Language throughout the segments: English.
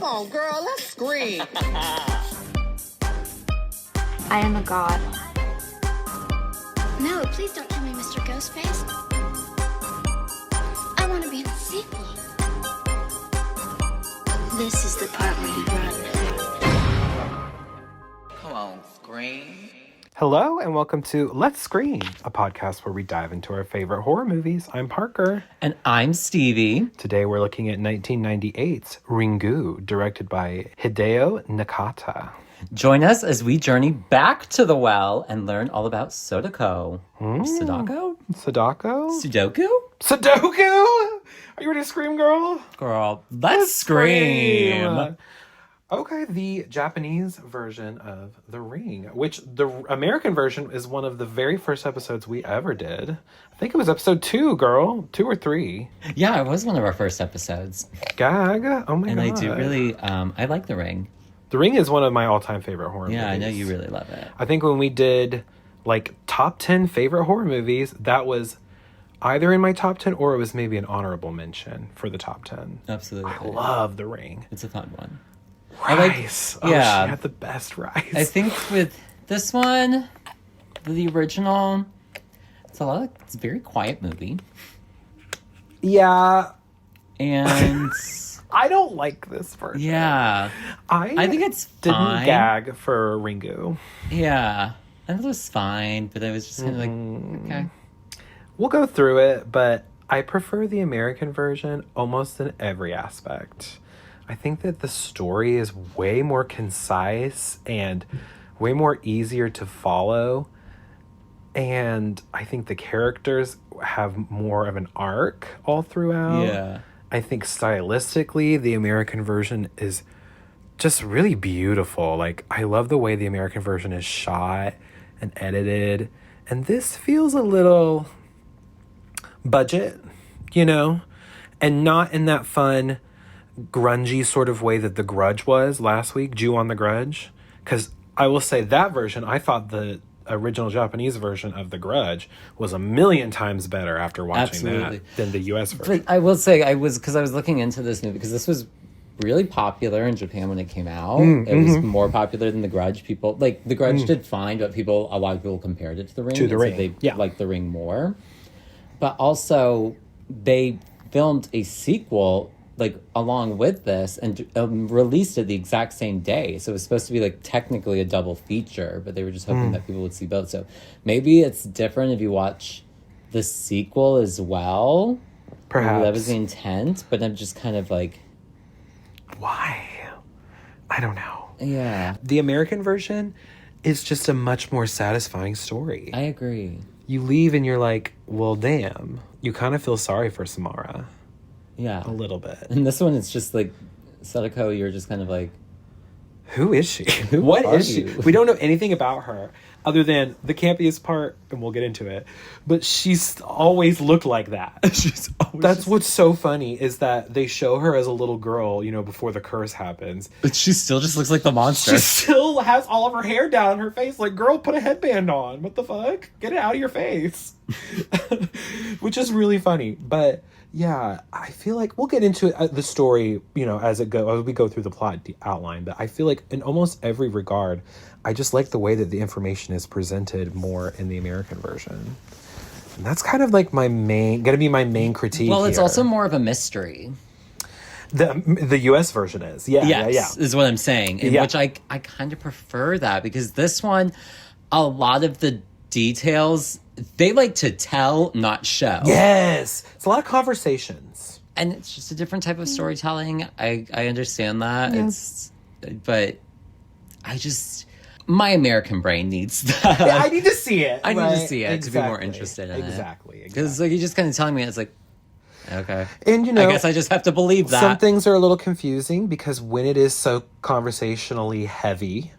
on, girl, let's scream. I am a god. No, please don't kill me, Mr. Ghostface. I want to be in the sequel. This is the part where you run. Come on, scream. Hello and welcome to Let's Scream, a podcast where we dive into our favorite horror movies. I'm Parker. And I'm Stevie. Today we're looking at 1998's Ringu, directed by Hideo Nakata. Join us as we journey back to the well and learn all about Sadako. Sadako? Sadako? Sudoku? Sudoku? Are you ready to scream, girl? Girl, let's scream. Okay, the Japanese version of The Ring, which the American version is one of the very first episodes we ever did. I think it was episode 2, girl. 2 or 3. Yeah, it was one of our first episodes. Gag. Oh my god. And I do really, I like The Ring. The Ring is one of my all-time favorite horror movies. Yeah, I know you really love it. I think when we did, like, top 10 favorite horror movies, that was either in my top 10 or it was maybe an honorable mention for the top 10. Absolutely. I love The Ring. It's a fun one. Rice. She had the best rice. I think with this one, the original, it's a very quiet movie. Yeah. And I don't like this version. yeah. I think it's Didn't fine. gag for Ringu. Yeah. I thought it was fine, but I was just kind of like, okay. We'll go through it, but I prefer the American version almost in every aspect. I think that the story is way more concise and way more easier to follow. And I think the characters have more of an arc all throughout. Yeah. I think stylistically, the American version is just really beautiful. Like, I love the way the American version is shot and edited. And this feels a little budget, you know? And not in that fun, grungy sort of way that The Grudge was last week, Jew on the Grudge. Because I will say that version, I thought the original Japanese version of The Grudge was a million times better after watching that than the US version. But I will say, I was looking into this movie because this was really popular in Japan when it came out. It was more popular than The Grudge. People, like, The Grudge did fine, but a lot of people compared it to The Ring. To The Ring, so they liked The Ring more. But also, they filmed a sequel like along with this and released it the exact same day. So it was supposed to be like technically a double feature, but they were just hoping that people would see both. So maybe it's different if you watch the sequel as well. Perhaps. Maybe that was the intent, but I'm just kind of like, why? I don't know. yeah, The American version is just a much more satisfying story. I agree. You leave and you're like, well, damn. You kind of feel sorry for Samara. Yeah. A little bit. And this one, it's just like, Sadako, you're just kind of like, Who is she? Who What are is she? you? We don't know anything about her other than the campiest part, and we'll get into it. But she's always looked like that. That's what's so funny is that they show her as a little girl, you know, before the curse happens. but she still just looks like the monster. She still has all of her hair down her face. Like, girl, put a headband on. What the fuck? Get it out of your face. Which is really funny. But yeah, I feel like we'll get into the story, you know, as we go through the plot outline. But I feel like in almost every regard, I just like the way that the information is presented more in the American version. And that's kind of like my main critique. Well, it's here. also more of a mystery. The US version is. Yeah. Is what I'm saying. In which I kind of prefer that because this one, a lot of the details, they like to tell, not show. Yes. It's a lot of conversations. And it's just a different type of storytelling. I understand that. Yeah. But I just, my American brain needs that. Yeah, I need to see it. I need to see it to be more interested in it. Exactly. Because like, you're just kind of telling me, it's like, okay. And you know, I guess I just have to believe that. Some things are a little confusing because when it is so conversationally heavy,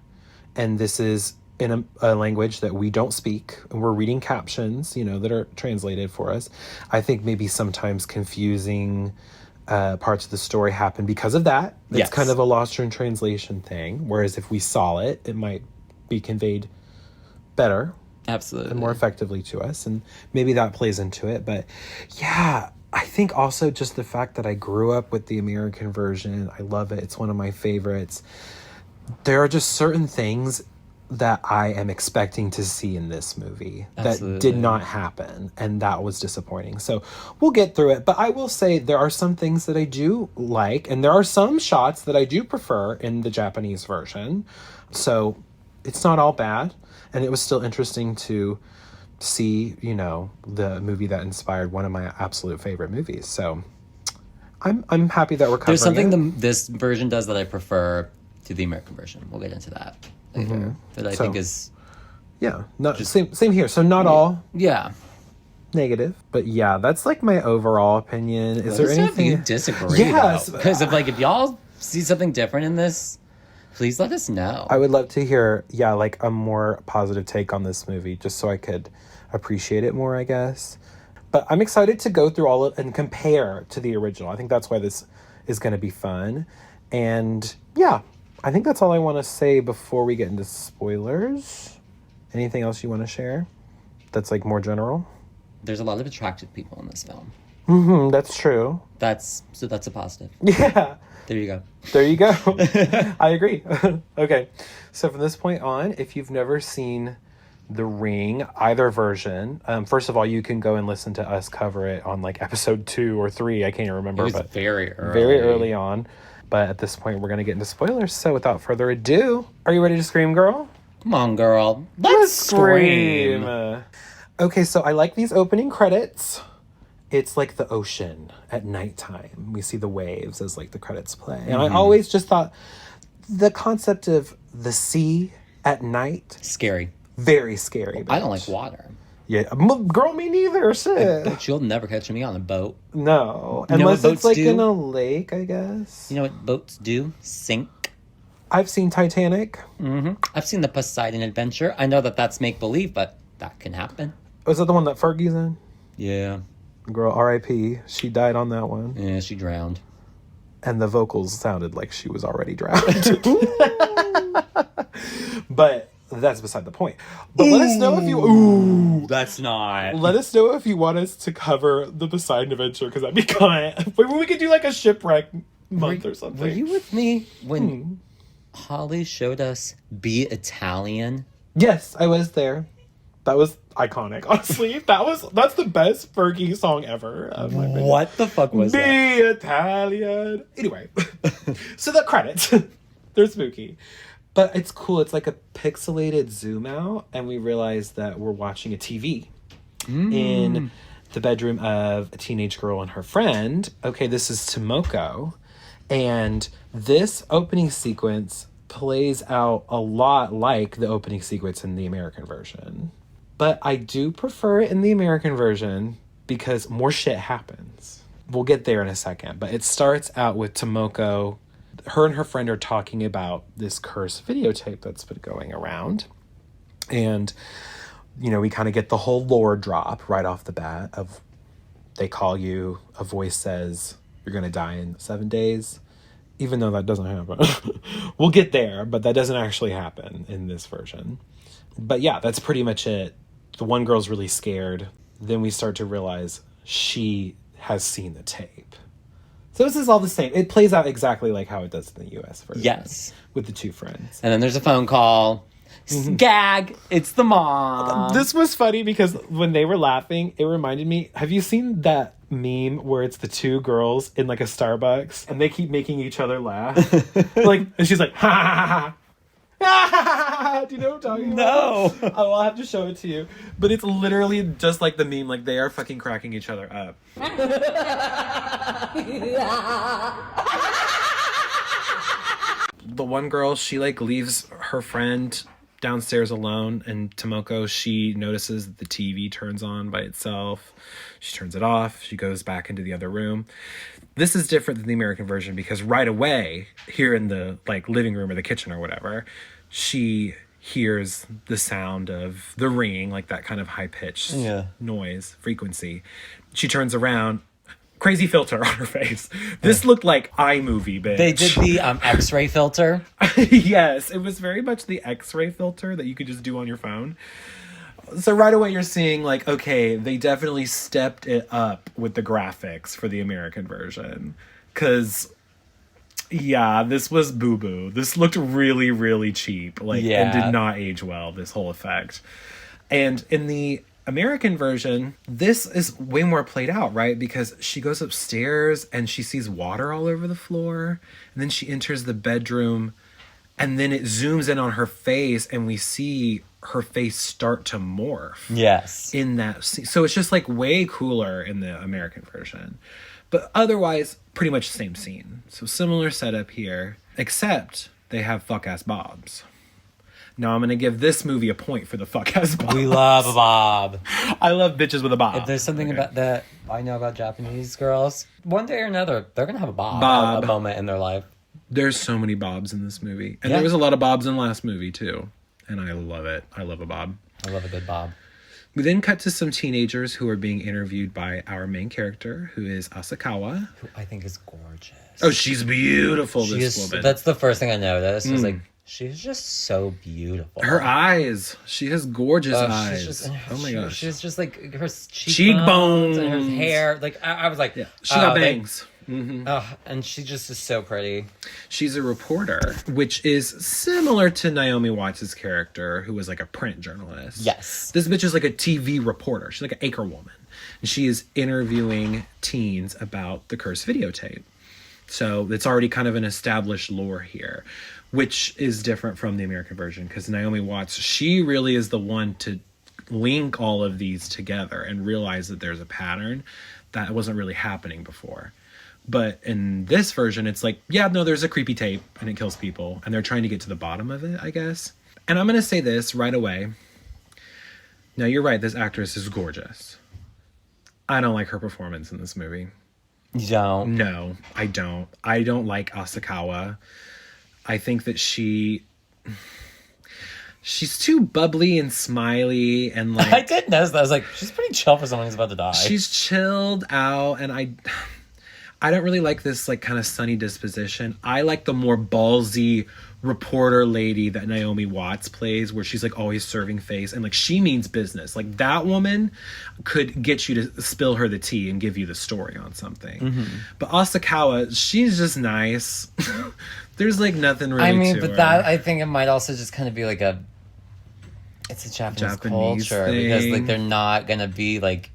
and this is in a language that we don't speak, and we're reading captions, you know, that are translated for us, I think maybe sometimes confusing parts of the story happen because of that. It's kind of a lost in translation thing. Whereas if we saw it, it might be conveyed better. Absolutely. And more effectively to us. And maybe that plays into it. But yeah, I think also just the fact that I grew up with the American version. I love it. It's one of my favorites. There are just certain things that I am expecting to see in this movie that did not happen, and that was disappointing. So we'll get through it, but I will say there are some things that I do like, and there are some shots that I do prefer in the Japanese version. So it's not all bad, and it was still interesting to see, you know, the movie that inspired one of my absolute favorite movies. So I'm happy that we're covering There's something it. this version does that I prefer to the American version. We'll get into that later. That I think is... Yeah, not same here. So not all Yeah. negative, but yeah, that's like my overall opinion. Is there Let us know if anything you disagree? Yes. Because if y'all see something different in this, please let us know. I would love to hear, like a more positive take on this movie, just so I could appreciate it more, I guess. But I'm excited to go through all of and compare to the original. I think that's why this is going to be fun. And yeah, I think that's all I want to say before we get into spoilers. Anything else you want to share that's like more general? There's a lot of attractive people in this film. That's true. That's a positive. Yeah. There you go. There you go. I agree. Okay. So from this point on, if you've never seen The Ring, either version, first of all, you can go and listen to us cover it on like episode 2 or 3. I can't even remember. It was but very early. Very early on. But at this point, we're going to get into spoilers. So without further ado, are you ready to scream, girl? Come on, girl. Let's scream. Okay, so I like these opening credits. It's like the ocean at nighttime. We see the waves as like the credits play. And I always just thought the concept of the sea at night, Scary. very scary. I don't like water. Yeah, girl, me neither. Shit. But you'll never catch me on a boat. No, You know what unless it's boats like do? in a lake, I guess. You know what boats do? Sink. I've seen Titanic. I've seen the Poseidon Adventure. I know that that's make-believe, but that can happen. Was that the one that Fergie's in? Yeah. Girl, R.I.P. She died on that one. Yeah, she drowned. And the vocals sounded like she was already drowned. But that's beside the point. But let us know if you... Ooh! That's not. Let us know if you want us to cover the Poseidon Adventure, because that'd be kind of... Maybe we could do like a shipwreck month or something. Were you with me when Holly showed us Be Italian? Yes, I was there. That was iconic, honestly. That's the best Fergie song ever. In my opinion. What the fuck was Be that? Italian. Anyway, so the credits, they're spooky. But it's cool. It's like a pixelated zoom out, and we realize that we're watching a TV in the bedroom of a teenage girl and her friend. Okay, this is Tomoko. And this opening sequence plays out a lot like the opening sequence in the American version. But I do prefer it in the American version because more shit happens. We'll get there in a second. But it starts out with Tomoko. Her and her friend are talking about this cursed videotape that's been going around. And, you know, we kind of get the whole lore drop right off the bat of they call you, a voice says, you're going to die in 7 days. Even though that doesn't happen. We'll get there, but that doesn't actually happen in this version. But yeah, that's pretty much it. The one girl's really scared. Then we start to realize she has seen the tape. So this is all the same. It plays out exactly like how it does in the US version. Yes. With the two friends. And then there's a phone call. Gag! It's the mom. This was funny because when they were laughing, it reminded me, have you seen that meme where it's the two girls in like a Starbucks and they keep making each other laugh? Like, and she's like, ha ha ha ha. Do you know what I'm talking about? No. Oh, I'll have to show it to you. But it's literally just like the meme. Like, they are fucking cracking each other up. The one girl, she like leaves her friend downstairs alone, and Tomoko, she notices that the TV turns on by itself. She turns it off. She goes back into the other room. This is different than the American version because right away, here in the like living room or the kitchen or whatever, she hears the sound of the ringing, like that kind of high-pitched noise, frequency. She turns around, crazy filter on her face. This looked like iMovie, bitch. They did the X-ray filter. Yes, it was very much the X-ray filter that you could just do on your phone. So right away you're seeing like, okay, they definitely stepped it up with the graphics for the American version. Cause yeah, this was boo-boo. This looked really, really cheap. Like, and did not age well, this whole effect. And in the American version, this is way more played out, right? Because she goes upstairs and she sees water all over the floor. And then she enters the bedroom and then it zooms in on her face and we see her face start to morph. Yes. In that scene. So it's just like way cooler in the American version. But otherwise, pretty much the same scene. So similar setup here, except they have fuck-ass bobs. Now I'm going to give this movie a point for the fuck-ass bobs. We love a bob. I love bitches with a bob. If there's something about that I know about Japanese girls, one day or another, they're going to have a bob. A moment in their life. There's so many bobs in this movie. And there was a lot of bobs in the last movie, too. And I love it. I love a bob. I love a good bob. We then cut to some teenagers who are being interviewed by our main character, who is Asakawa. Who I think is gorgeous. Oh, she's beautiful, this woman. That's the first thing I noticed. Was like, she's just so beautiful. Her eyes. She has gorgeous eyes. Oh my gosh. She's just like her cheekbones and her hair. Like I was like, she got bangs. And she just is so pretty. She's a reporter, which is similar to Naomi Watts' character, who was like a print journalist. Yes. This bitch is like a TV reporter. She's like an anchor woman. And she is interviewing teens about the cursed videotape. So it's already kind of an established lore here, which is different from the American version because Naomi Watts, she really is the one to link all of these together and realize that there's a pattern that wasn't really happening before. But in this version, it's like, yeah, no, there's a creepy tape and it kills people. And they're trying to get to the bottom of it, I guess. And I'm going to say this right away. Now, you're right. This actress is gorgeous. I don't like her performance in this movie. You don't? No, I don't. I don't like Asakawa. I think that she's too bubbly and smiley and like... I did notice that. I was like, she's pretty chill for someone who's about to die. She's chilled out and I don't really like this like kind of sunny disposition. I like the more ballsy reporter lady that Naomi Watts plays, where she's like always serving face and like she means business. Like that woman could get you to spill her the tea and give you the story on something. Mm-hmm. But Asakawa, she's just nice. There's like nothing really to her. That I think it might also just kind of be like it's a Japanese culture thing. Because like they're not gonna be like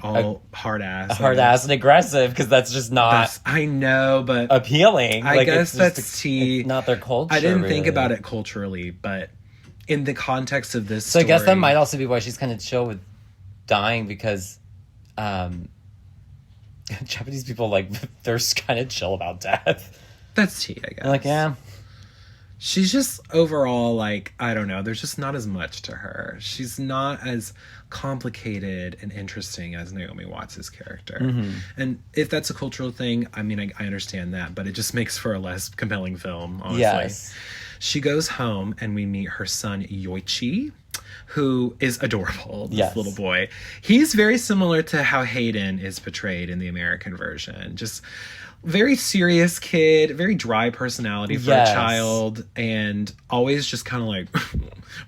all hard ass and aggressive because that's just not I know, but appealing. I guess that's it's not their culture. I didn't think about it culturally, but in the context of this story, I guess that might also be why she's kind of chill with dying because Japanese people like they're kind of chill about death. That's tea, I guess. They're like, yeah. She's just overall like, I don't know, there's just not as much to her. She's not as complicated and interesting as Naomi Watts' character. Mm-hmm. And if that's a cultural thing, I mean, I understand that, but it just makes for a less compelling film, honestly. Yes. She goes home and we meet her son, Yoichi, who is adorable, this little boy. He's very similar to how Hayden is portrayed in the American version. Just very serious kid, very dry personality for a child, and always just kind of like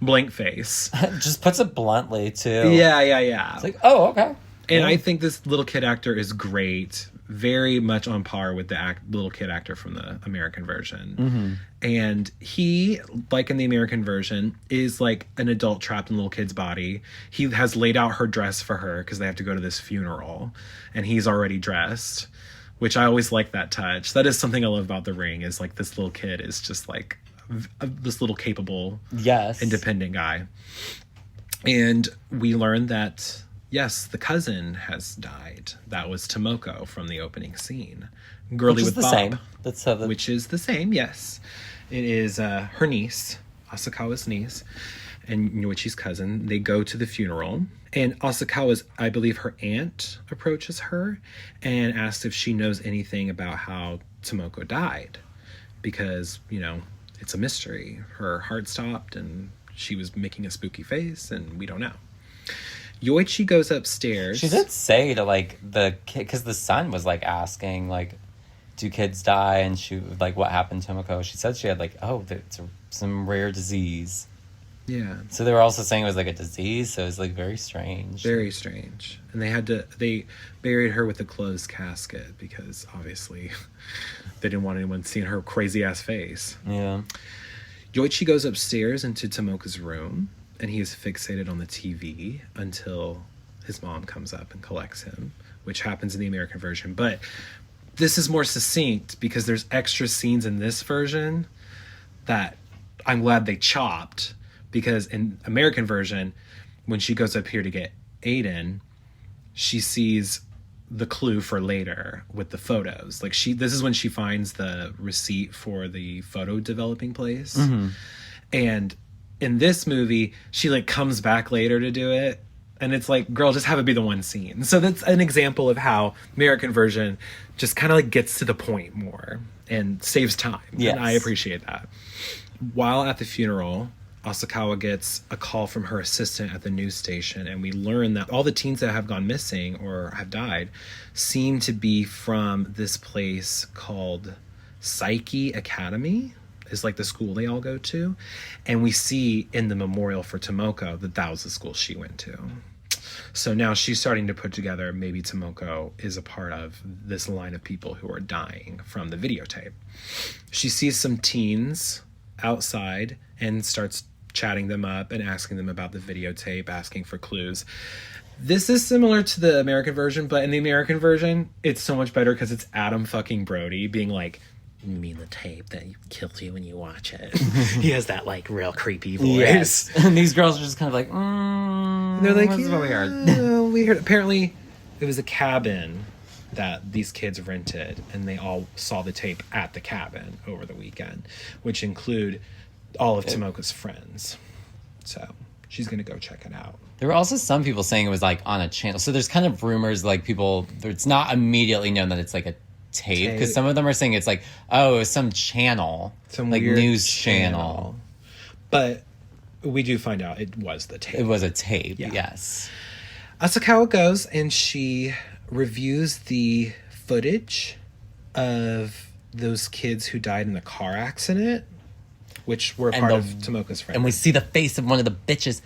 blank face. Just puts it bluntly, too. Yeah. It's like, oh, okay. And I think this little kid actor is great. Very much on par with the little kid actor from the American version. Mm-hmm. And he, like in the American version, is like an adult trapped in a little kid's body. He has laid out her dress for her because they have to go to this funeral. And he's already dressed, which I always like that touch. That is something I love about The Ring, is like this little kid is just like this little capable, independent guy. And we learn that, yes, the cousin has died. That was Tomoko from the opening scene. Girly with Bob. Same. That's how which is the same, yes. It is her niece, Asakawa's niece, and Yoichi's cousin. They go to the funeral. And Asakawa's, I believe her aunt approaches her and asks if she knows anything about how Tomoko died. Because, you know, it's a mystery. Her heart stopped and she was making a spooky face and we don't know. Yoichi goes upstairs. She did say to, like, the kid, because the son was, like, asking, like, do kids die? And she, like, what happened to Tomoko? She said she had, like, it's some rare disease. Yeah. So they were also saying it was like a disease, so it was like very strange. Very strange. And they buried her with a closed casket because obviously they didn't want anyone seeing her crazy ass face. Yeah. Yoichi goes upstairs into Tomoka's room and he is fixated on the TV until his mom comes up and collects him, which happens in the American version. But this is more succinct because there's extra scenes in this version that I'm glad they chopped, because in American version, when she goes up here to get Aiden, she sees the clue for later with the photos. Like this is when she finds the receipt for the photo developing place. Mm-hmm. And in this movie, she like comes back later to do it. And it's like, girl, just have it be the one scene. So that's an example of how American version just kind of like gets to the point more and saves time. Yes. And I appreciate that. While at the funeral, Asakawa gets a call from her assistant at the news station, and we learn that all the teens that have gone missing or have died seem to be from this place called Psyche Academy, is like the school they all go to. And we see in the memorial for Tomoko that was the school she went to. So now she's starting to put together maybe Tomoko is a part of this line of people who are dying from the videotape. She sees some teens outside and starts chatting them up and asking them about the videotape, asking for clues. This is similar to the American version, but in the American version, it's so much better because it's Adam fucking Brody being like, "You mean the tape that kills you when you watch it?" He has that like real creepy voice. Yes. And these girls are just kind of like, They're like, what's what we heard? "Yeah, we heard." Apparently, it was a cabin that these kids rented, and they all saw the tape at the cabin over the weekend, which include all of Tomoka's friends. So she's gonna go check it out. There were also some people saying it was like on a channel. So there's kind of rumors like people, it's not immediately known that it's like a tape, because some of them are saying it's like, oh, it was some channel, some like news channel. But we do find out it was the tape. It was a tape, yes. Asakawa goes and she reviews the footage of those kids who died in the car accident, which were part of Tomoka's friend. And we see the face of one of the bitches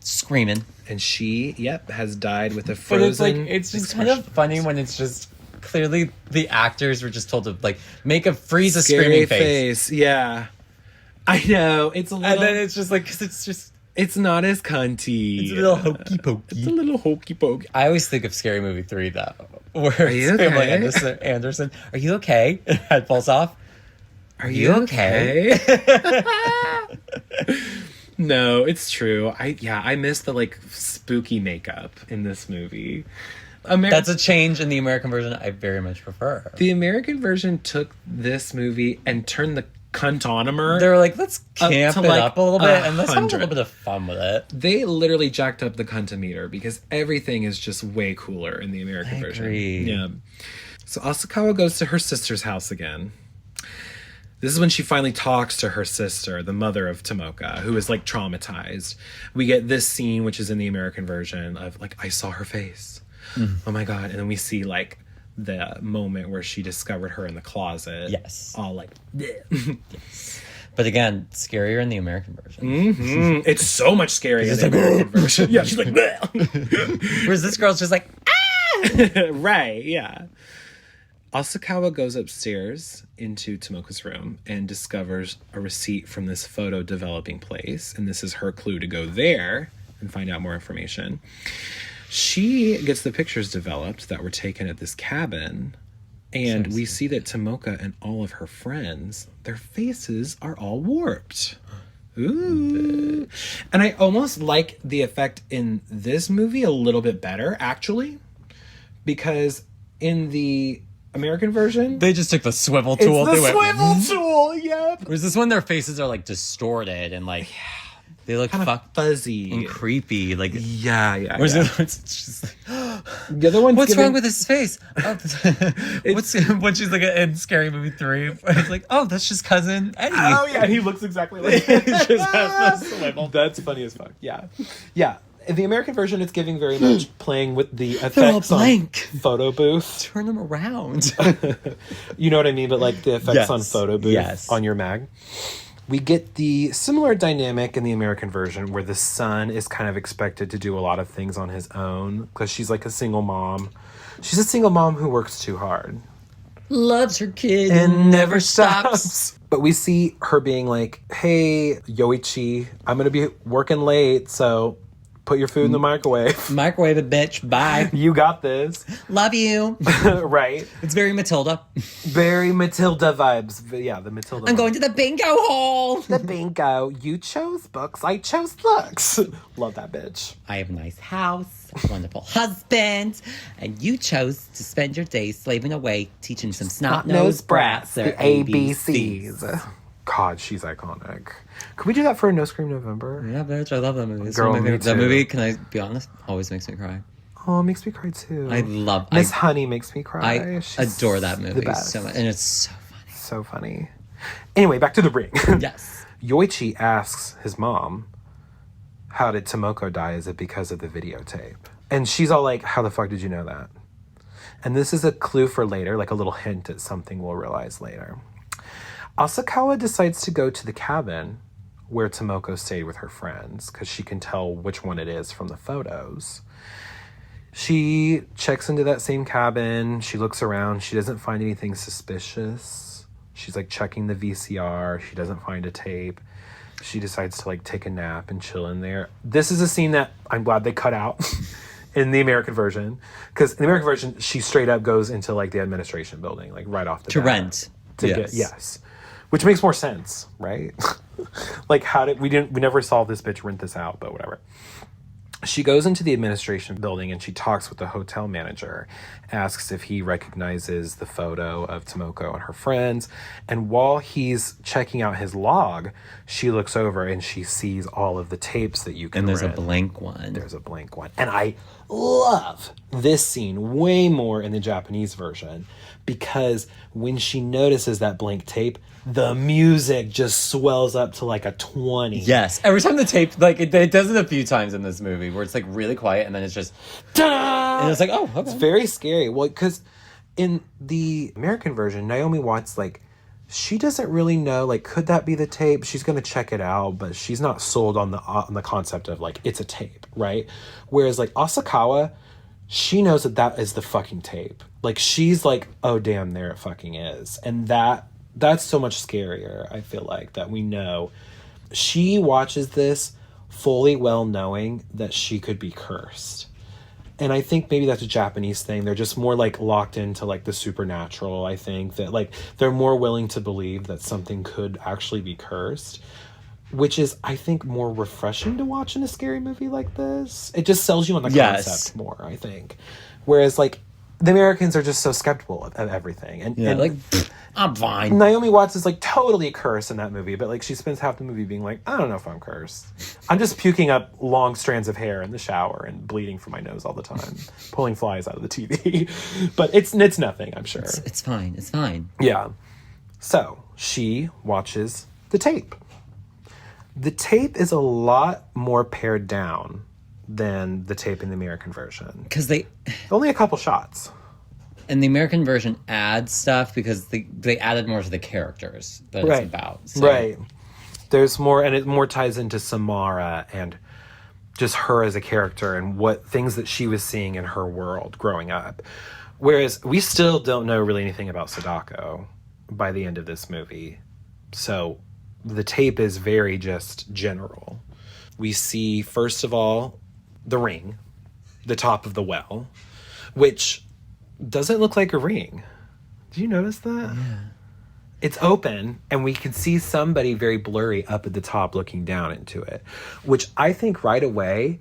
screaming. And she, has died with a frozen. But it's just kind of funny when it's just clearly the actors were just told to like freeze a screaming face. Yeah, I know, it's a little, and then it's just like, because it's not as cunty. It's a little hokey pokey. It's a little hokey pokey. I always think of Scary Movie 3 though, where it's okay? Anderson. Are you okay? Head falls off. Are you okay? No, it's true. I miss the like spooky makeup in this movie. That's a change in the American version I very much prefer. The American version took this movie and turned the cuntonomer. They were like, let's camp it up a little bit and let's have a little bit of fun with it. They literally jacked up the cuntometer because everything is just way cooler in the American version. Agree. Yeah. So Asakawa goes to her sister's house again. This is when she finally talks to her sister, the mother of Tomoka, who is like traumatized. We get this scene, which is in the American version, of like, I saw her face. Oh my God. And then we see like the moment where she discovered her in the closet. Yes. All like, yes. But again, scarier in the American version. Mm-hmm. It's so much scarier in the American version. Yeah, she's like, whereas this girl's just like, ah! Right, yeah. Asakawa goes upstairs into Tomoka's room and discovers a receipt from this photo developing place. And this is her clue to go there and find out more information. She gets the pictures developed that were taken at this cabin. And we see that Tomoka and all of her friends, their faces are all warped. Ooh. And I almost like the effect in this movie a little bit better, actually. Because in the American version, they just took the swivel tool. It's the swivel tool, yep. Whereas this one, their faces are like distorted and like they look fuzzy and creepy. Like yeah. Whereas it's just like, the other one's what's wrong with his face? Oh, when she's like in Scary Movie 3, it's like, oh, that's just cousin Eddie. Oh yeah, he looks exactly like he just has the swivel. That's funny as fuck. Yeah. In the American version, it's giving very much playing with the effects on photo booth. Turn them around. You know what I mean? But like the effects on photo booth on your mag. We get the similar dynamic in the American version where the son is kind of expected to do a lot of things on his own because she's like a single mom. She's a single mom who works too hard. Loves her kid And never stops. But we see her being like, hey, Yoichi, I'm going to be working late, so put your food in the microwave. Microwave it, bitch. Bye. You got this. Love you. Right. It's very Matilda. Very Matilda vibes. Yeah, the Matilda. I'm going to the bingo hall. the bingo. You chose books. I chose looks. Love that bitch. I have a nice house, a wonderful husband, and you chose to spend your days slaving away teaching some snot-nosed brats their ABCs. God, she's iconic. Could we do that for a No Scream November? Yeah, bitch, I love that movie. It's Girl, one of my me favorites. That too. movie, can I be honest, always makes me cry. Oh, it makes me cry too. I love Miss Honey makes me cry. I She's adore that the movie best. so much, and it's so funny. So funny. Anyway, back to the ring. Yes. Yoichi asks his mom, how did Tomoko die? Is it because of the videotape? And she's all like, how the fuck did you know that? And this is a clue for later, like a little hint at something we'll realize later. Asakawa decides to go to the cabin where Tomoko stayed with her friends because she can tell which one it is from the photos. She checks into that same cabin. She looks around. She doesn't find anything suspicious. She's like checking the VCR. She doesn't find a tape. She decides to like take a nap and chill in there. This is a scene that I'm glad they cut out in the American version. Because in the American version, she straight up goes into like the administration building, like right off the To bat. rent. Yes. Which makes more sense, right? Like we never saw this bitch rent this out, but whatever. She goes into the administration building and she talks with the hotel manager, asks if he recognizes the photo of Tomoko and her friends. And while he's checking out his log, she looks over and she sees all of the tapes that you can And there's rent. a blank one. There's a blank one. And I love this scene way more in the Japanese version because when she notices that blank tape, the music just swells up to like a 20. Yes. Every time the tape, like, it does it a few times in this movie where it's like really quiet and then it's just, Ta-da! and it's like, oh, okay. It's very scary. Well, because in the American version, Naomi Watts, like, she doesn't really know, like, could that be the tape? She's going to check it out, but she's not sold on the concept of, like, it's a tape, right? Whereas, like, Asakawa, she knows that is the fucking tape. Like, she's like, oh, damn, there it fucking is. And that's so much scarier, I feel like, that we know. She watches this fully well knowing that she could be cursed. And I think maybe that's a Japanese thing. They're just more like locked into like the supernatural. I think that like they're more willing to believe that something could actually be cursed, which is, I think, more refreshing to watch in a scary movie like this. It just sells you on the concept more, I think. Whereas like the Americans are just so skeptical of everything. And like, I'm fine. Naomi Watts is like totally cursed in that movie, but like she spends half the movie being like, I don't know if I'm cursed. I'm just puking up long strands of hair in the shower and bleeding from my nose all the time, pulling flies out of the TV. But it's nothing, I'm sure. It's fine. It's fine. Yeah. So she watches the tape. The tape is a lot more pared down than the tape in the American version. Because Only a couple shots. in the American version add stuff because they added more to the characters that it's about. So. Right. There's more, and it more ties into Samara and just her as a character and what things that she was seeing in her world growing up. Whereas we still don't know really anything about Sadako by the end of this movie. So the tape is very just general. We see, first of all, the ring, the top of the well, which doesn't look like a ring. Did you notice that? Yeah. It's open, and we can see somebody very blurry up at the top looking down into it, which I think right away,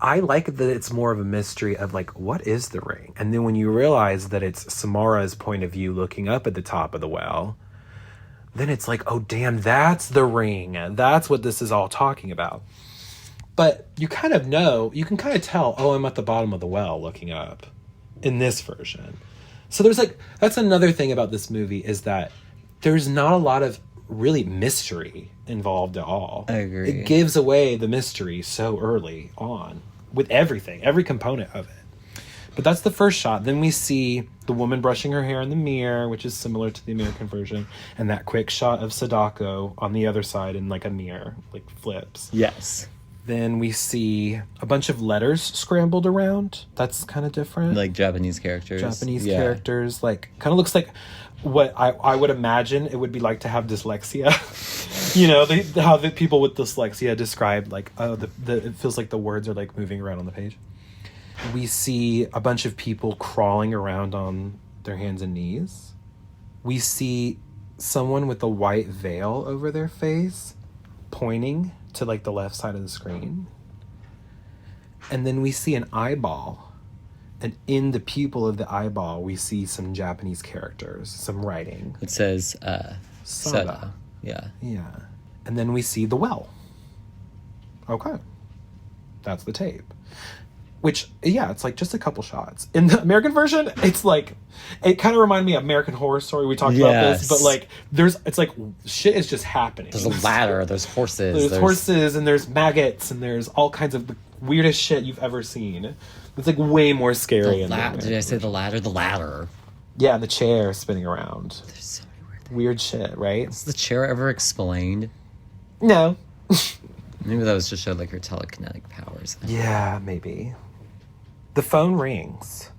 I like that it's more of a mystery of like, what is the ring? And then when you realize that it's Samara's point of view looking up at the top of the well, then it's like, oh, damn, that's the ring. That's what this is all talking about. But you kind of know, you can kind of tell, oh, I'm at the bottom of the well looking up in this version. So there's like, that's another thing about this movie is that there's not a lot of really mystery involved at all. I agree. It gives away the mystery so early on with everything, every component of it. But that's the first shot. Then we see the woman brushing her hair in the mirror, which is similar to the American version, and that quick shot of Sadako on the other side in like a mirror, like flips. Yes. Then we see a bunch of letters scrambled around. That's kind of different. Like Japanese characters. Characters. Like, kind of looks like what I would imagine it would be like to have dyslexia. You know, how the people with dyslexia describe, like, oh, it feels like the words are, like, moving around on the page. We see a bunch of people crawling around on their hands and knees. We see someone with a white veil over their face pointing to like the left side of the screen. And then we see an eyeball. And in the pupil of the eyeball, we see some Japanese characters, some writing. It says, Sada. Yeah. Yeah. And then we see the well. Okay. That's the tape. Which, yeah, it's like just a couple shots. In the American version, it's like, it kind of reminded me of American Horror Story. We talked about this, but like, it's like shit is just happening. There's a ladder, there's horses. There's horses, and there's maggots, and there's all kinds of the weirdest shit you've ever seen. It's like way more scary. Did I say the ladder? The ladder. Yeah, and the chair spinning around. There's so many weird shit, right? Was the chair ever explained? No. Maybe that was just showed like her telekinetic powers. Yeah, maybe. The phone rings,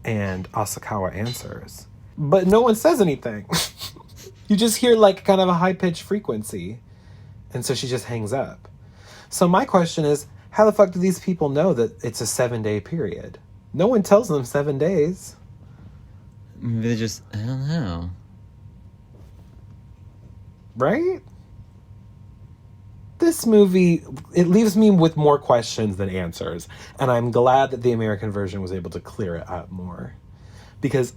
and Asakawa answers. But no one says anything. You just hear, like, kind of a high-pitched frequency. And so she just hangs up. So my question is, how the fuck do these people know that it's a 7-day period? No one tells them 7 days. Maybe they just, I don't know. Right? This movie, it leaves me with more questions than answers. And I'm glad that the American version was able to clear it up more. Because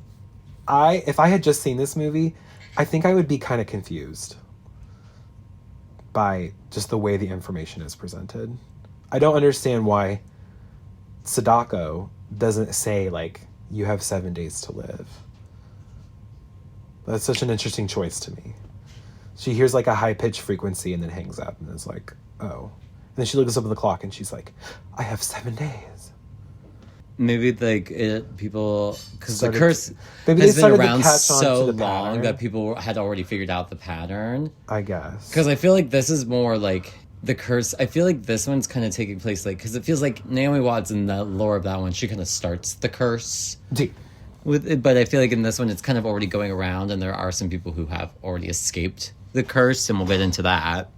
if I had just seen this movie, I think I would be kind of confused by just the way the information is presented. I don't understand why Sadako doesn't say, like, you have 7 days to live. That's such an interesting choice to me. She hears like a high-pitched frequency and then hangs up and is like, oh. And then she looks up at the clock and she's like, I have 7 days. Maybe like people, because the Started curse maybe has they been started to around catch on so to the long pattern. that people had already figured out the pattern. I guess. Because I feel like this is more like the curse. I feel like this one's kind of taking place like, because it feels like Naomi Watts in the lore of that one, she kind of starts the curse. With it, but I feel like in this one, it's kind of already going around, and there are some people who have already escaped the curse, and we'll get into that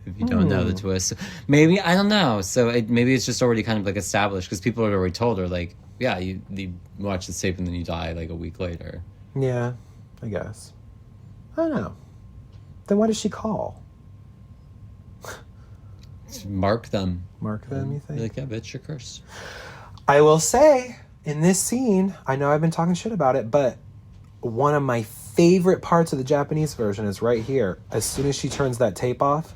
if you don't know the twist. Maybe, I don't know. So maybe it's just already kind of like established, because people had already told her, like, yeah, you watch this tape and then you die like a week later. Yeah, I guess. I don't know. Then why does she call? Mark them. Mark them, you Be think? like, yeah, bitch, you're cursed. I will say, in this scene, I know I've been talking shit about it, but one of my favorite parts of the Japanese version is right here. As soon as she turns that tape off,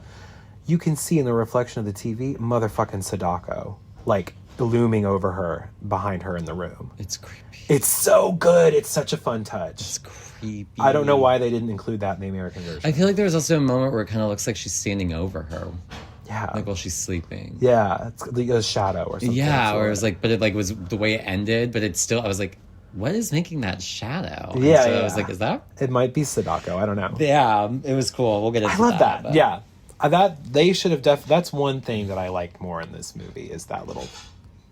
you can see in the reflection of the TV, motherfucking Sadako, like, looming over her, behind her in the room. It's creepy. It's so good. It's such a fun touch. It's creepy. I don't know why they didn't include that in the American version. I feel like there was also a moment where it kind of looks like she's standing over her. Yeah. Like while she's sleeping. Yeah, it's like a shadow or something. Yeah, or it was like, but it like was the way it ended, but it's still, I was like, what is making that shadow? And Yeah, so yeah. I was like, is that? It might be Sadako. I don't know. Yeah, it was cool. We'll get into I love that. but- Yeah. That they should have that's one thing that I liked more in this movie is that little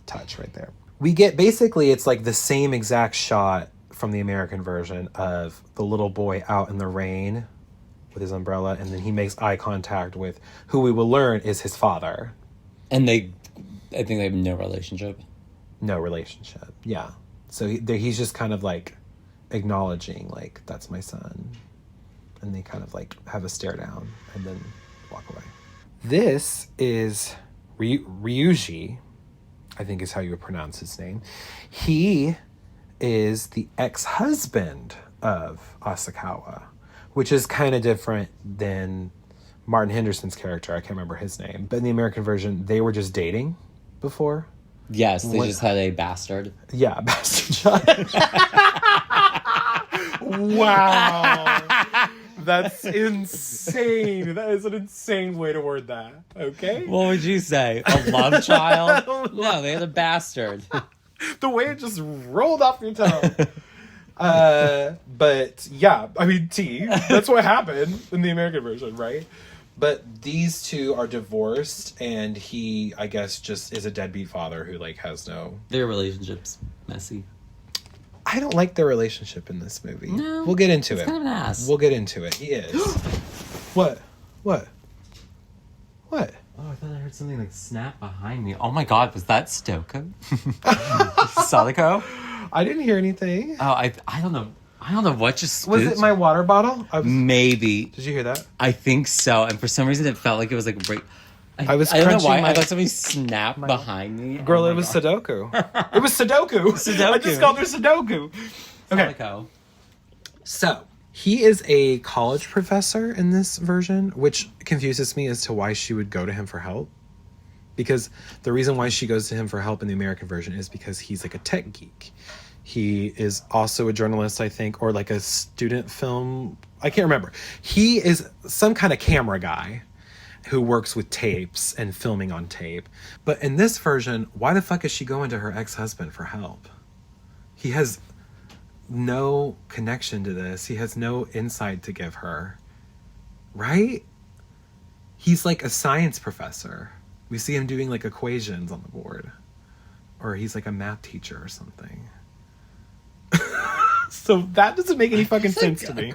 touch right there. We get basically it's like the same exact shot from the American version of the little boy out in the rain with his umbrella, and then he makes eye contact with who we will learn is his father. And I think they have no relationship. No relationship. Yeah. So he's just kind of like acknowledging like that's my son, and they kind of like have a stare down and then walk away. This is Ryuji, I think is how you would pronounce his name. He is the ex-husband of Asakawa, which is kind of different than Martin Henderson's character. I can't remember his name. But in the American version, they were just dating before. Yes, they just had a bastard. Yeah, bastard child. Wow. That's insane. That is an insane way to word that. Okay? What would you say? A love child? No, they had a bastard. The way it just rolled off your tongue. But yeah, I mean, that's what happened in the American version, right? But these two are divorced, and he, I guess, just is a deadbeat father who, like, has no... Their relationship's messy. I don't like their relationship in this movie. No. We'll get into it. He's kind of an ass. We'll get into it. He is. What? What? What? Oh, I thought I heard something like snap behind me. Oh my god, was that Stoko? Salico? I didn't hear anything. Oh, I don't know. I don't know what just Was it my water bottle? Maybe. Did you hear that? I think so. And for some reason it felt like it was like right. I don't know why. I thought somebody snapped behind me. Girl, it was Sudoku. It was Sudoku. Sudoku. I just called her Sudoku. Okay. Salico. So, he is a college professor in this version, which confuses me as to why she would go to him for help. Because the reason why she goes to him for help in the American version is because he's like a tech geek. He is also a journalist, I think, or like a student film. I can't remember. He is some kind of camera guy who works with tapes and filming on tape. But in this version, why the fuck is she going to her ex-husband for help? He has no connection to this. He has no insight to give her. Right? He's like a science professor. We see him doing like equations on the board. Or he's like a math teacher or something. So that doesn't make any fucking sense to me.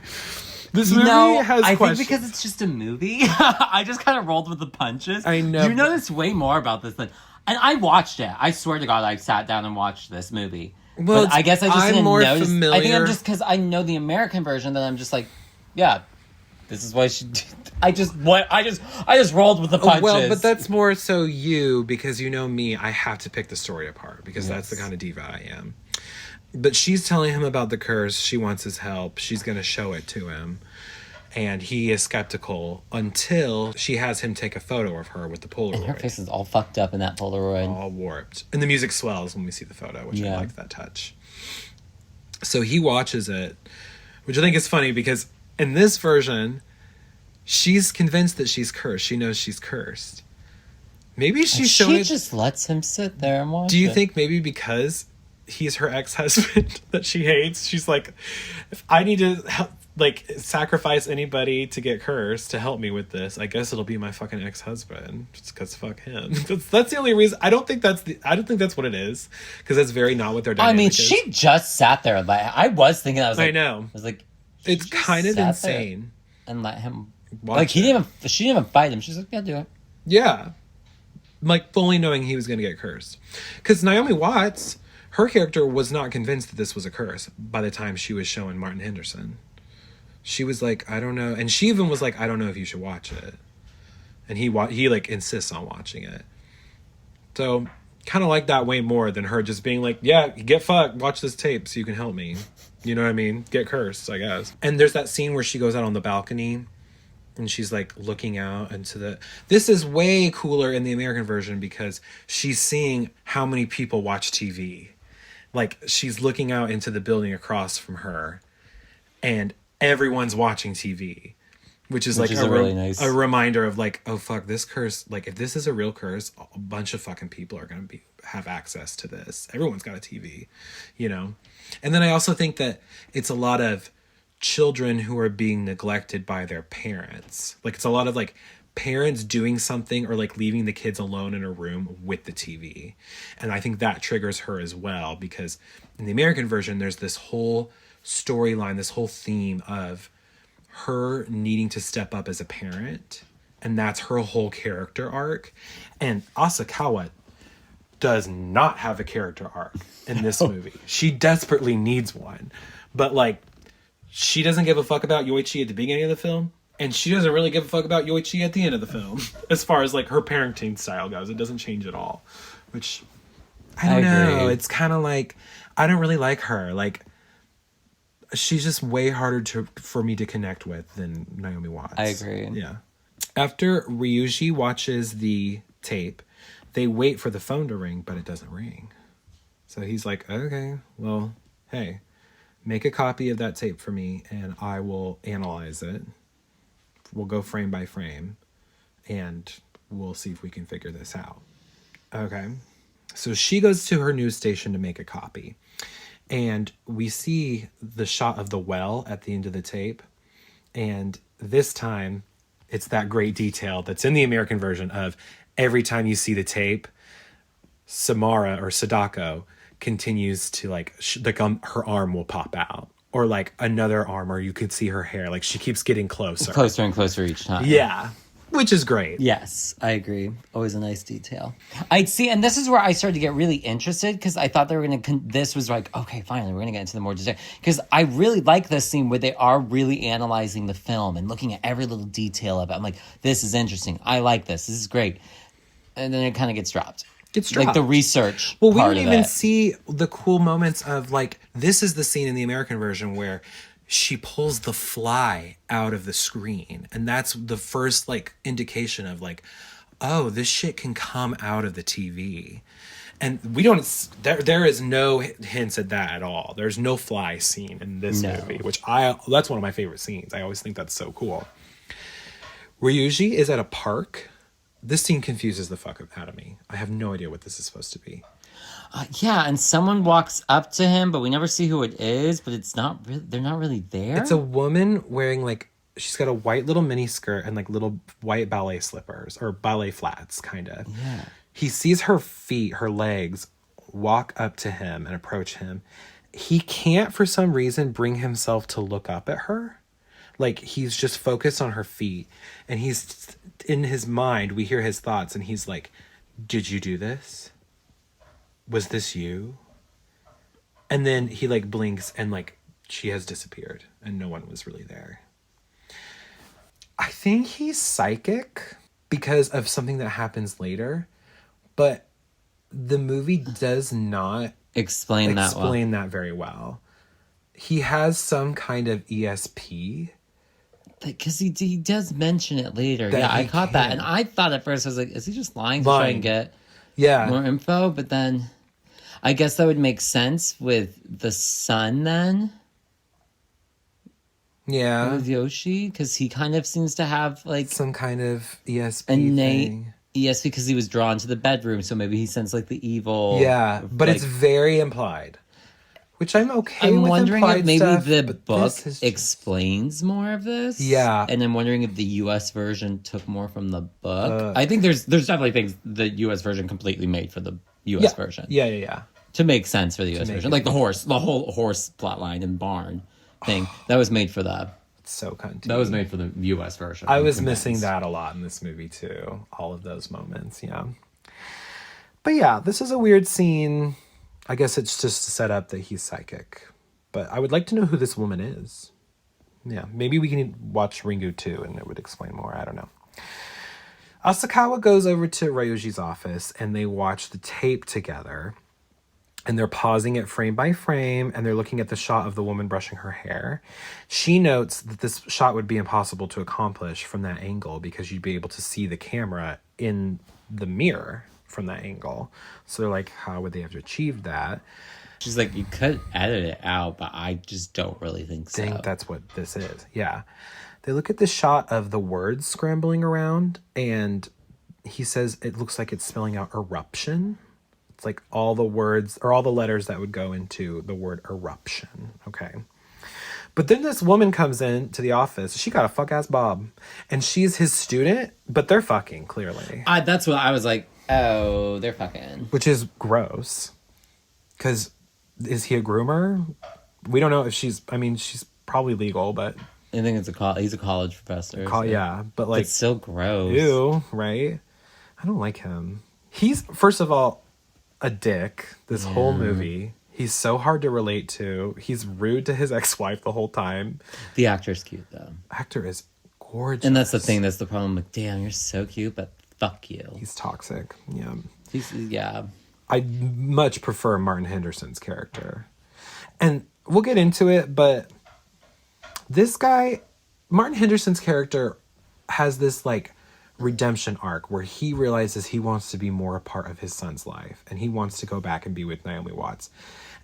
This movie has I questions. think because it's just a movie, I just kind of rolled with the punches. I know. You notice way more about this than... And I watched it. I swear to God, I sat down and watched this movie. Well, but I guess I just I'm didn't more notice. familiar. I think I'm just because I know the American version that I'm just like, yeah, this is why she... I just rolled with the punches. Well, but that's more so you, because you know me, I have to pick the story apart, because that's the kind of diva I am. But she's telling him about the curse. She wants his help. She's going to show it to him. And he is skeptical until she has him take a photo of her with the Polaroid. And her face is all fucked up in that Polaroid. All warped. And the music swells when we see the photo, which I like that touch. So he watches it, which I think is funny because in this version, she's convinced that she's cursed. She knows she's cursed. Maybe she's showing it... She just lets him sit there and watch Do you think maybe because he's her ex-husband that she hates, she's like, if I need to help, like, sacrifice anybody to get cursed to help me with this, I guess it'll be my fucking ex-husband, just because fuck him. That's the only reason. I don't think that's what it is, because that's very not what they're doing. I mean, she just sat there. Like, I was thinking, I know. I was like, it's kind of insane. And let him watch like, she didn't even fight him. She's like, yeah, do it. Yeah. Like, fully knowing he was going to get cursed. Because Naomi Watts, her character was not convinced that this was a curse by the time she was showing Martin Henderson. She was like, I don't know. And she even was like, I don't know if you should watch it. And he like insists on watching it. So kind of like that way more than her just being like, yeah, get fucked, watch this tape so you can help me. You know what I mean? Get cursed, I guess. And there's that scene where she goes out on the balcony and she's like looking out into the... This is way cooler in the American version because she's seeing how many people watch TV. Like, she's looking out into the building across from her and everyone's watching TV, which is really nice. A reminder of like, oh fuck, this curse, like if this is a real curse, a bunch of fucking people are going to have access to this. Everyone's got a TV, you know? And then I also think that it's a lot of children who are being neglected by their parents. Like, it's a lot of like parents doing something or like leaving the kids alone in a room with the TV. And I think that triggers her as well, because in the American version, there's this whole storyline, this whole theme of her needing to step up as a parent, and that's her whole character arc. And Asakawa does not have a character arc in this movie. She desperately needs one, but like, she doesn't give a fuck about Yoichi at the beginning of the film, and she doesn't really give a fuck about Yoichi at the end of the film. As far as like her parenting style goes, it doesn't change at all, which I don't know. It's kind of like, I don't really like her. Like, she's just way harder for me to connect with than Naomi Watts. I agree. Yeah. After Ryuji watches the tape, they wait for the phone to ring, but it doesn't ring. So he's like, okay, well, hey, make a copy of that tape for me and I will analyze it. We'll go frame by frame and we'll see if we can figure this out. Okay. So she goes to her news station to make a copy. And we see the shot of the well at the end of the tape. And this time, it's that great detail that's in the American version of every time you see the tape, Samara or Sadako continues to her arm will pop out. Or like another arm, or you could see her hair. Like she keeps getting closer. Closer and closer each time. Yeah. Which is great. Yes, I agree. Always a nice detail. I'd see, and this is where I started to get really interested because I thought they were going to, this was like, okay, finally, we're going to get into the more detail. Because I really like this scene where they are really analyzing the film and looking at every little detail of it. I'm like, this is interesting. I like this. This is great. And then it kind of gets dropped. Like the research. Well, we don't even see the cool moments of like, this is the scene in the American version where she pulls the fly out of the screen. And that's the first like indication of like, oh, this shit can come out of the TV. And we don't, there is no hints at that at all. There's no fly scene in this movie, which that's one of my favorite scenes. I always think that's so cool. Ryuji is at a park. This scene confuses the fuck out of me. I have no idea what this is supposed to be. Yeah, and someone walks up to him, but we never see who it is. But it's not really, they're not really there. It's a woman wearing like, she's got a white little mini skirt and like little white ballet slippers or ballet flats, kind of. Yeah. He sees her feet, her legs, walk up to him and approach him. He can't, for some reason, bring himself to look up at her. Like, he's just focused on her feet. And he's, in his mind, we hear his thoughts, and he's like, did you do this? Was this you? And then he, like, blinks, and, like, she has disappeared, and no one was really there. I think he's psychic because of something that happens later, but the movie does not explain that very well. He has some kind of ESP. Because he does mention it later. Yeah, I caught that. And I thought at first, I was like, is he just lying to try and get more info? But then I guess that would make sense with the son then. Yeah. With Yoshi, because he kind of seems to have like some kind of ESP innate thing. ESP because he was drawn to the bedroom. So maybe he sensed like the evil. Yeah, but like, it's very implied. Which I'm okay with. I'm wondering if maybe stuff, the book explains more of this. Yeah. And I'm wondering if the US version took more from the book. I think there's definitely things the US version completely made for the US version. Yeah. To make sense for the US version. Like the whole horse plot line and barn thing. That was made for the... It's so cunty. That was made for the US version. I was missing that a lot in this movie too. All of those moments, yeah. But yeah, this is a weird scene. I guess it's just to set up that he's psychic. But I would like to know who this woman is. Yeah, maybe we can watch Ringu 2 and it would explain more. I don't know. Asakawa goes over to Ryuji's office and they watch the tape together. And they're pausing it frame by frame and they're looking at the shot of the woman brushing her hair. She notes that this shot would be impossible to accomplish from that angle because you'd be able to see the camera in the mirror from that angle. So they're like, how would they have achieved that? She's like, you could edit it out, but I just don't really think so. I think that's what this is. Yeah. They look at the shot of the words scrambling around and he says it looks like it's spelling out eruption. It's like all the words or all the letters that would go into the word eruption. Okay. But then this woman comes in to the office. She got a fuck ass bob and she's his student, but they're fucking clearly. That's what I was like. Oh, they're fucking. Which is gross. Because is he a groomer? We don't know if she's probably legal, but... I think he's a college professor. Yeah, but like... It's so gross. Ew, right? I don't like him. He's, first of all, a dick this whole movie. He's so hard to relate to. He's rude to his ex-wife the whole time. The actor's cute, though. Actor is gorgeous. And that's the thing. That's the problem. Like, damn, you're so cute, but... Fuck you. He's toxic. Yeah. Yeah. I much prefer Martin Henderson's character. And we'll get into it, but this guy, Martin Henderson's character has this like redemption arc where he realizes he wants to be more a part of his son's life and he wants to go back and be with Naomi Watts.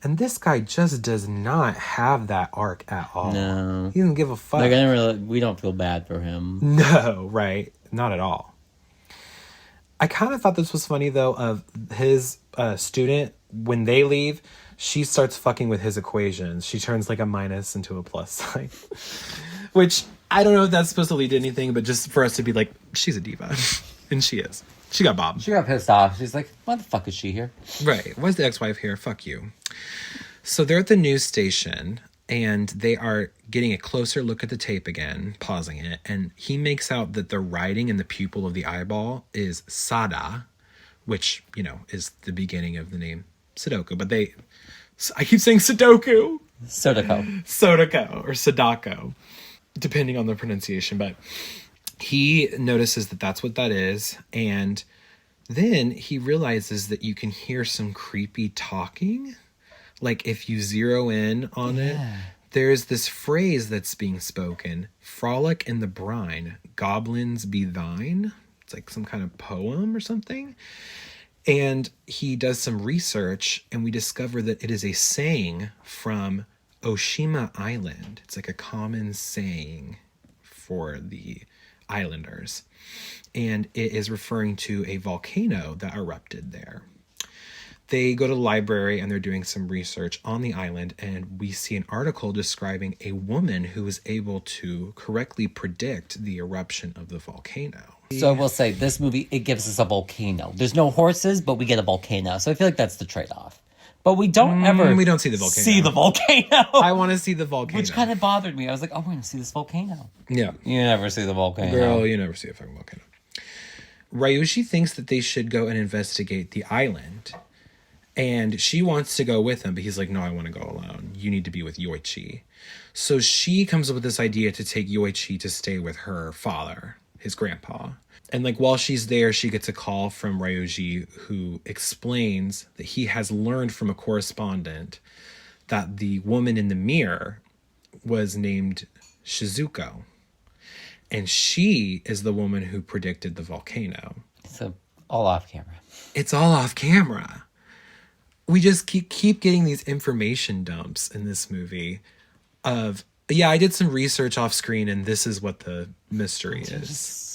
And this guy just does not have that arc at all. No. He doesn't give a fuck. Like, we don't feel bad for him. No, right. Not at all. I kind of thought this was funny, though, of his student, when they leave, she starts fucking with his equations. She turns like a minus into a plus sign. Which, I don't know if that's supposed to lead to anything, but just for us to be like, she's a diva. And she is. She got Bob. She got pissed off. She's like, why the fuck is she here? Right. Why's the ex-wife here? Fuck you. So they're at the news station, and they are getting a closer look at the tape again, pausing it, and he makes out that the writing in the pupil of the eyeball is Sada, which, you know, is the beginning of the name Sudoku. But I keep saying Sudoku. Sodako or Sadako, depending on the pronunciation. But he notices that that's what that is, and then he realizes that you can hear some creepy talking. Like, if you zero in on it, there's this phrase that's being spoken, frolic in the brine, goblins be thine. It's like some kind of poem or something. And he does some research, and we discover that it is a saying from Oshima Island. It's like a common saying for the islanders. And it is referring to a volcano that erupted there. They go to the library and they're doing some research on the island, and we see an article describing a woman who was able to correctly predict the eruption of the volcano. So we'll say this movie, it gives us a volcano. There's no horses, but we get a volcano. So I feel like that's the trade-off. But we don't We don't see the volcano. I want to see the volcano. Which kind of bothered me. I was like, oh, we're going to see this volcano. Yeah. You never see the volcano. Girl, you never see a fucking volcano. Ryushi thinks that they should go and investigate the island. And she wants to go with him, but he's like, no, I want to go alone. You need to be with Yoichi. So she comes up with this idea to take Yoichi to stay with her father, his grandpa. And like while she's there, she gets a call from Ryuji, who explains that he has learned from a correspondent that the woman in the mirror was named Shizuko. And she is the woman who predicted the volcano. So all off camera. It's all off camera. We just keep getting these information dumps in this movie of, yeah, I did some research off screen and this is what the mystery is.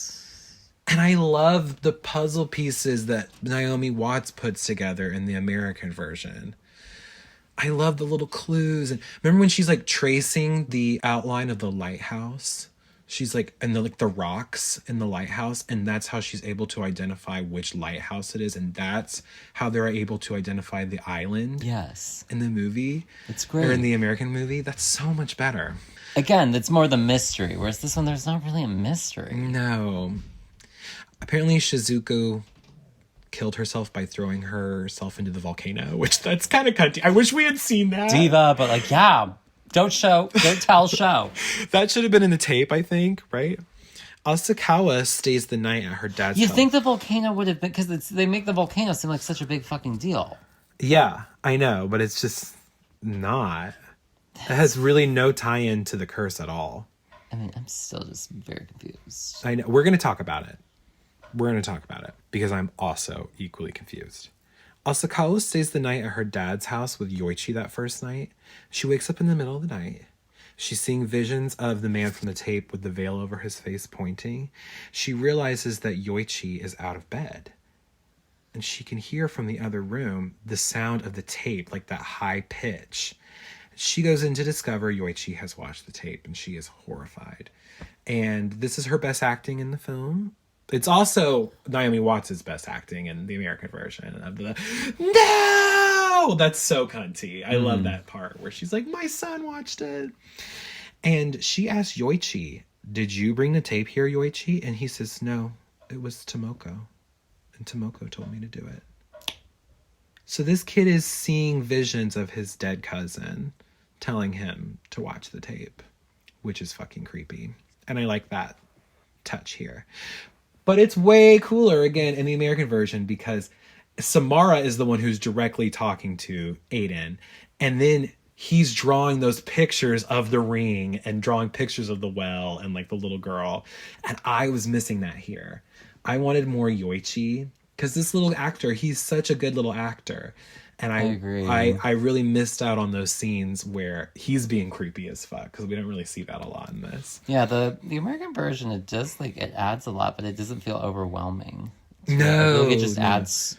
And I love the puzzle pieces that Naomi Watts puts together in the American version. I love the little clues. And remember when she's like tracing the outline of the lighthouse? She's like, and the rocks in the lighthouse, and that's how she's able to identify which lighthouse it is, and that's how they're able to identify the island. Yes. In the movie. It's great. Or in the American movie. That's so much better. Again, that's more the mystery, whereas this one, there's not really a mystery. No. Apparently, Shizuku killed herself by throwing herself into the volcano, which that's kind of cunty. I wish we had seen that. Diva, but like, yeah. Don't tell, show. That should have been in the tape, I think, right? Asakawa stays the night at her dad's You house. think the volcano would have been, because they make the volcano seem like such a big fucking deal. Yeah, I know, but it's just not. It has really no tie-in to the curse at all. I mean, I'm still just very confused. I know. We're going to talk about it. Because I'm also equally confused. Asakawa stays the night at her dad's house with Yoichi that first night. She wakes up in the middle of the night. She's seeing visions of the man from the tape with the veil over his face pointing. She realizes that Yoichi is out of bed. And she can hear from the other room the sound of the tape, like that high pitch. She goes in to discover Yoichi has watched the tape, and she is horrified. And this is her best acting in the film. It's also Naomi Watts' best acting in the American version of the no! That's so cunty. I love that part where she's like, my son watched it. And she asks Yoichi, did you bring the tape here, Yoichi? And he says, no, it was Tomoko. And Tomoko told me to do it. So this kid is seeing visions of his dead cousin telling him to watch the tape, which is fucking creepy. And I like that touch here. But it's way cooler, again, in the American version because Samara is the one who's directly talking to Aiden. And then he's drawing those pictures of the ring and drawing pictures of the well and, like, the little girl. And I was missing that here. I wanted more Yoichi because this little actor, he's such a good little actor. And I agree. I really missed out on those scenes where he's being creepy as fuck because we don't really see that a lot in this. Yeah, the American version, it does, like, it adds a lot, but it doesn't feel overwhelming. to it. I No, feel like it just no. adds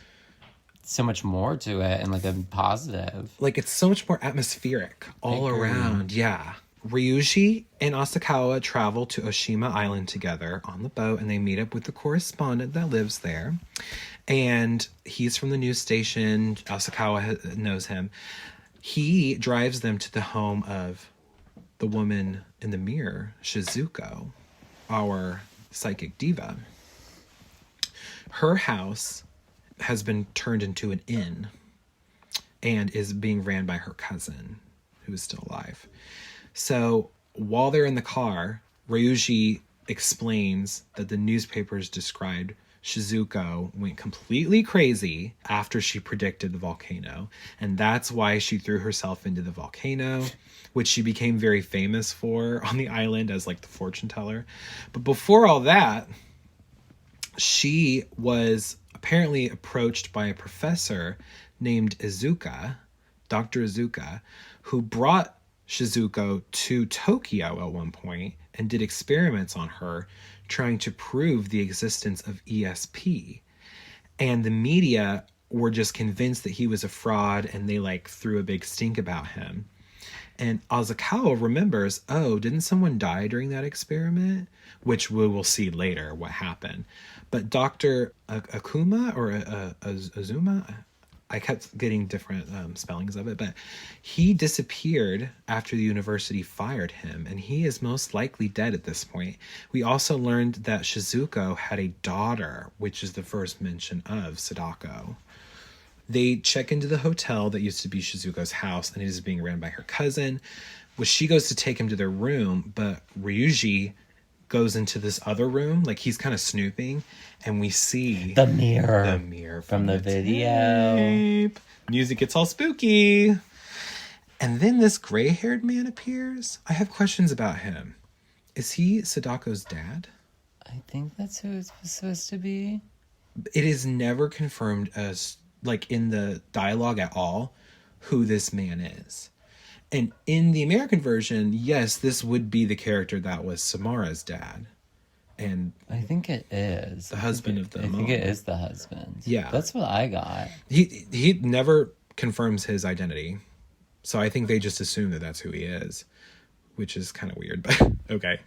so much more to it and like a positive. Like, it's so much more atmospheric all around. Yeah. Ryuji and Asakawa travel to Oshima Island together on the boat, and they meet up with the correspondent that lives there. And he's from the news station. Asakawa knows him. He drives them to the home of the woman in the mirror, Shizuko, our psychic diva. Her house has been turned into an inn and is being ran by her cousin, who is still alive. So while they're in the car, Ryuji explains that the newspapers described Shizuko went completely crazy after she predicted the volcano. And that's why she threw herself into the volcano, which she became very famous for on the island as like the fortune teller. But before all that, she was apparently approached by a professor named Izuka, Dr. Izuka, who brought Shizuko to Tokyo at one point and did experiments on her, trying to prove the existence of ESP. And the media were just convinced that he was a fraud, and they like threw a big stink about him. And Asakawa remembers, oh, didn't someone die during that experiment? Which we will see later what happened. But Dr. Akuma or Azuma, I kept getting different spellings of it, but he disappeared after the university fired him, and he is most likely dead at this point. We also learned that Shizuko had a daughter, which is the first mention of Sadako. They check into the hotel that used to be Shizuko's house, and it is being ran by her cousin, which she goes to take him to their room, but Ryuji goes into this other room, like he's kind of snooping, and we see The mirror. the mirror from the video. tape. Music gets all spooky. And then this gray-haired man appears. I have questions about him. Is he Sadako's dad? I think that's who it's supposed to be. It is never confirmed as, like, in the dialogue at all, who this man is. And in the American version, yes, this would be the character that was Samara's dad. And I think it is. the husband of the I think mom. it is the husband. Yeah. That's what I got. He never confirms his identity. So I think they just assume that that's who he is, which is kind of weird, but okay.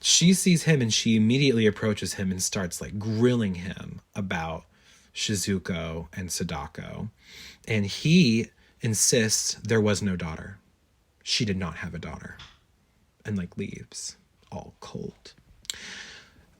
She sees him and she immediately approaches him and starts like grilling him about Shizuko and Sadako. And he insists there was no daughter. She did not have a daughter. And like leaves all cold.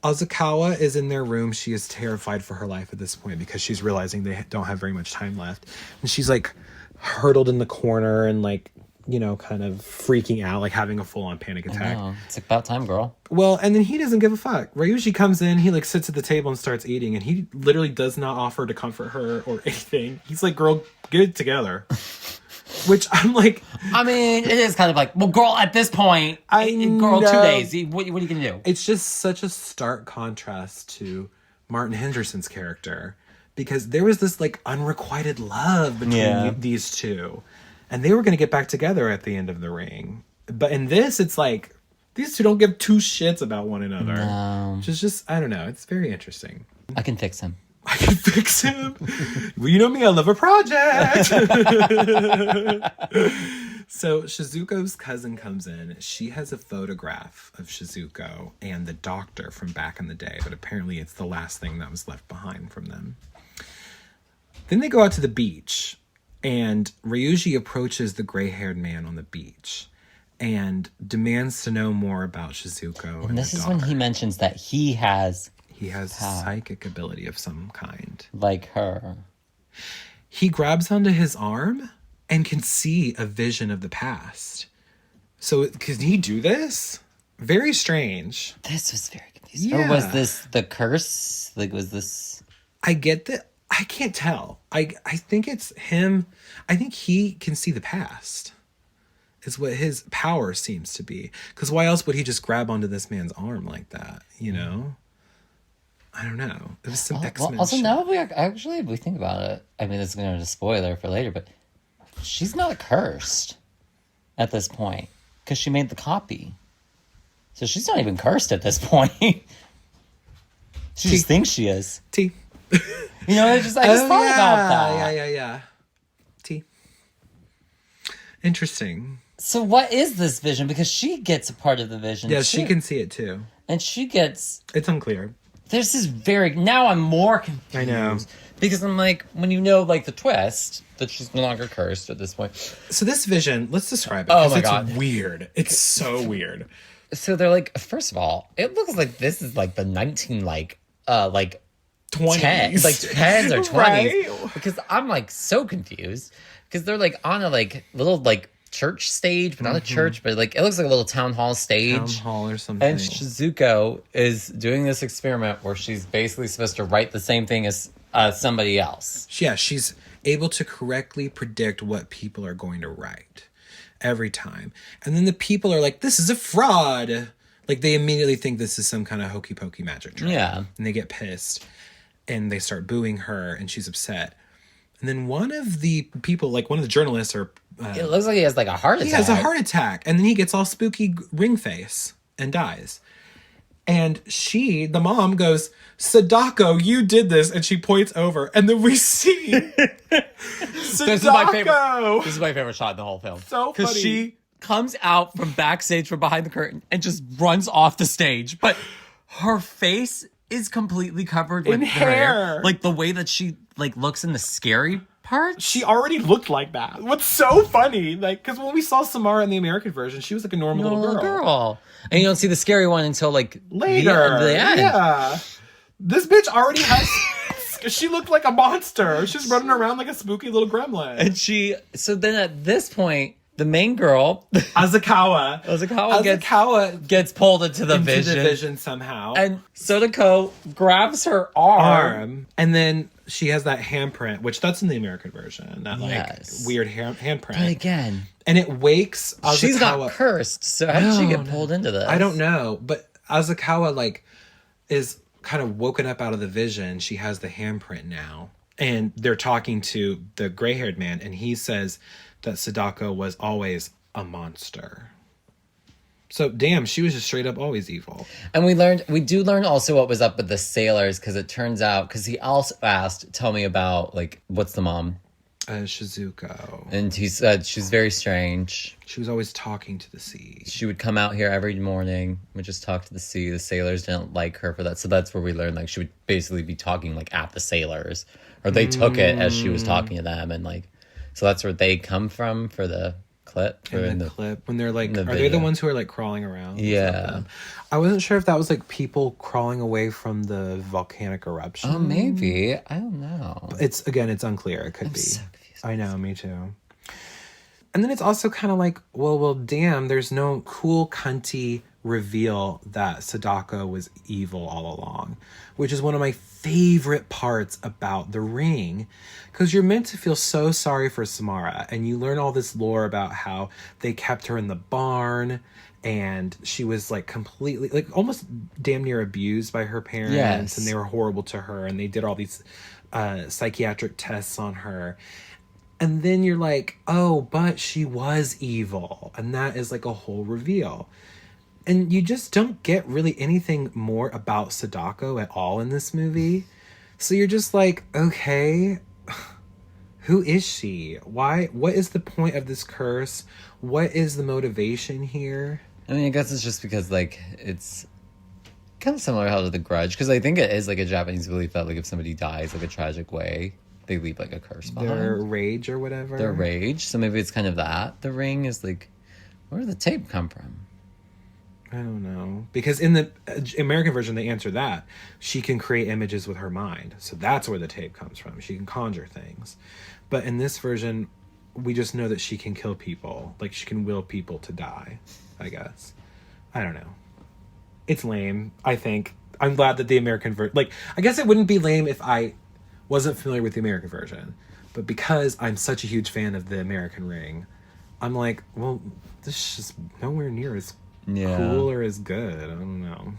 Asakawa is in their room. She is terrified for her life at this point because she's realizing they don't have very much time left. And she's like hurtled in the corner and like, you know, kind of freaking out, like having a full-on panic attack. No, it's about time, girl. Well, and then he doesn't give a fuck. Ryuji comes in, he like sits at the table and starts eating, and he literally does not offer to comfort her or anything. He's like, girl, get it together. Which I'm like... I mean, it is kind of like, well, girl, at this point, girl, know. 2 days. What are you going to do? It's just such a stark contrast to Martin Henderson's character, because there was this like unrequited love between these two, and they were going to get back together at the end of The Ring. But in this, it's like these two don't give two shits about one another. No. Which is just, I don't know. It's very interesting. I can fix him. I can fix him. Well, you know me, I love a project. So Shizuko's cousin comes in. She has a photograph of Shizuko and the doctor from back in the day, but apparently it's the last thing that was left behind from them. Then they go out to the beach, and Ryuji approaches the gray-haired man on the beach and demands to know more about Shizuko. And this the is when daughter. he mentions that he has, He has psychic ability of some kind. like her. He grabs onto his arm and can see a vision of the past. So, can he do this? Very strange. This was very confusing. Yeah. Or was this the curse? Like, was this... I get that. I can't tell. I think it's him. I think he can see the past. Is what his power seems to be. Because why else would he just grab onto this man's arm like that? You know? I don't know. It was some X-Men Well, also, shit. now if we think about it, I mean, this is going to be a spoiler for later, but she's not cursed at this point because she made the copy. So she's not even cursed at this point. She just thinks she is. T. You know, I just thought about that. Yeah. T. Interesting. So what is this vision? Because she gets a part of the vision. Yeah, too. she can see it too. And she gets... It's unclear. This is very... Now I'm more confused. I know. Because I'm like, when you know, like, the twist, that she's no longer cursed at this point. So this vision, let's describe it. Oh my it's God. Weird. It's so weird. So they're like, first of all, it looks like this is like the 20s. 10s or 20s. Right? Because I'm like so confused. Because they're like on a like little like church stage, but not a church, but like it looks like a little town hall stage. Town hall or something. And Shizuko is doing this experiment where she's basically supposed to write the same thing as somebody else. Yeah, she's able to correctly predict what people are going to write every time. And then the people are like, this is a fraud. Like they immediately think this is some kind of hokey pokey magic trick. Yeah. And they get pissed and they start booing her and she's upset. And then one of the people, like one of the journalists or... it looks like he has like a heart attack. He has a heart attack. And then he gets all spooky ring face and dies. And the mom goes, Sadako, you did this. And she points over. And then we see Sadako. This is my favorite shot in the whole film. So funny. Because she comes out from backstage from behind the curtain and just runs off the stage. But her face is completely covered with In the hair. Like the way that she like looks in the scary part. She already looked like that. What's so funny, like, because when we saw Samara in the American version, she was like a normal little girl. And you don't see the scary one until like Later. the end. Yeah. This bitch already has... She looked like a monster. She's running around like a spooky little gremlin. And so then at this point, the main girl, Azakawa gets pulled into the vision somehow. And Sadako grabs her arm. And then she has that handprint, which that's in the American version. That weird handprint. But again. And it wakes Azakawa. She's not cursed, so how did she get pulled into this? I don't know. But Azakawa like is kind of woken up out of the vision. She has the handprint now. And they're talking to the gray-haired man, and he says that Sadako was always a monster. So, damn, she was just straight up always evil. And we do learn also what was up with the sailors, because it turns out, because he also asked, tell me about, like, what's the mom? Shizuko. And he said she's very strange. She was always talking to the sea. She would come out here every morning, would just talk to the sea. The sailors didn't like her for that. So that's where we learned, like, she would basically be talking, like, at the sailors. Or they took it as she was talking to them. And, like, so that's where they come from for the clip. In the clip. When they're, like, are they the ones who are, like, crawling around? Yeah. I wasn't sure if that was, like, people crawling away from the volcanic eruption. Oh, maybe. I don't know. It's unclear. It could be. So confused. I know, me too. And then it's also kind of like, well, damn, there's no cool, cunty reveal that Sadako was evil all along, which is one of my favorite parts about The Ring, because you're meant to feel so sorry for Samara, and you learn all this lore about how they kept her in the barn, and she was like completely, like almost damn near abused by her parents, yes. And they were horrible to her, and they did all these psychiatric tests on her. And then you're like, oh, but she was evil. And that is like a whole reveal. And you just don't get really anything more about Sadako at all in this movie. So you're just like, okay, who is she? Why? What is the point of this curse? What is the motivation here? I mean, I guess it's just because, like, it's kind of similar how to The Grudge. Because I think it is, like, a Japanese belief that, like, if somebody dies, like, a tragic way, they leave, like, a curse behind. Their rage or whatever. Their rage. So maybe it's kind of that. The Ring is, like, where did the tape come from? I don't know. Because in the American version, they answer that. She can create images with her mind. So that's where the tape comes from. She can conjure things. But in this version, we just know that she can kill people. Like, she can will people to die, I guess. I don't know. It's lame, I think. I'm glad that the American version... Like, I guess it wouldn't be lame if I wasn't familiar with the American version. But because I'm such a huge fan of the American Ring, I'm like, well, this is just nowhere near as cool or as good. I don't know.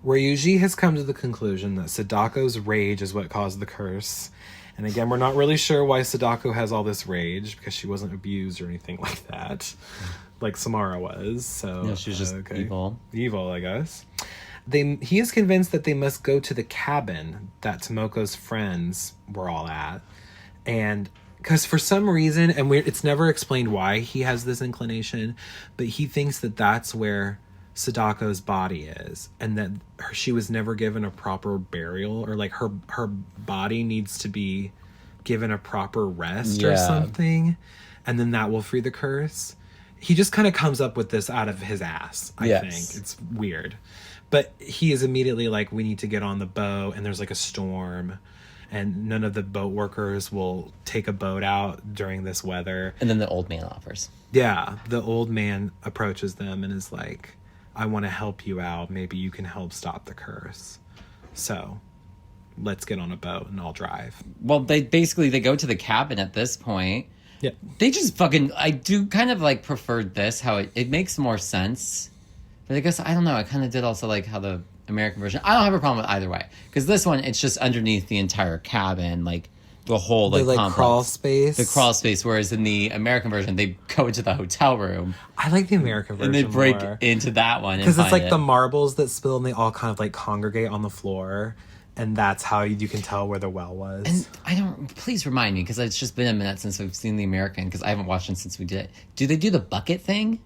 Ryuji has come to the conclusion that Sadako's rage is what caused the curse. And again, we're not really sure why Sadako has all this rage, because she wasn't abused or anything like that. Like Samara was. So Yeah, she was just evil. Evil, I guess. he is convinced that they must go to the cabin that Tomoko's friends were all at. And because for some reason, and it's never explained why he has this inclination, but he thinks that that's where Sadako's body is, and that she was never given a proper burial, or like her body needs to be given a proper rest or something, and then that will free the curse. He just kind of comes up with this out of his ass, I think. It's weird. But he is immediately like, we need to get on the boat, and there's like a storm, and none of the boat workers will take a boat out during this weather. And then the old man offers. Yeah, the old man approaches them and is like, I want to help you out. Maybe you can help stop the curse. So let's get on a boat and I'll drive. Well, they go to the cabin at this point. Yeah. They just fucking, I do kind of like preferred this, how it makes more sense. But I guess, I don't know, I kind of did also like how the American version, I don't have a problem with either way. Because this one, it's just underneath the entire cabin, like the whole like complex. Crawl space. The crawl space, whereas in the American version, they go into the hotel room. I like the American version and they break more. Into that one. Because it's like the marbles that spill and they all kind of like congregate on the floor. And that's how you can tell where the well was. And please remind me, because it's just been a minute since we've seen the American, because I haven't watched it since we did it. Do they do the bucket thing?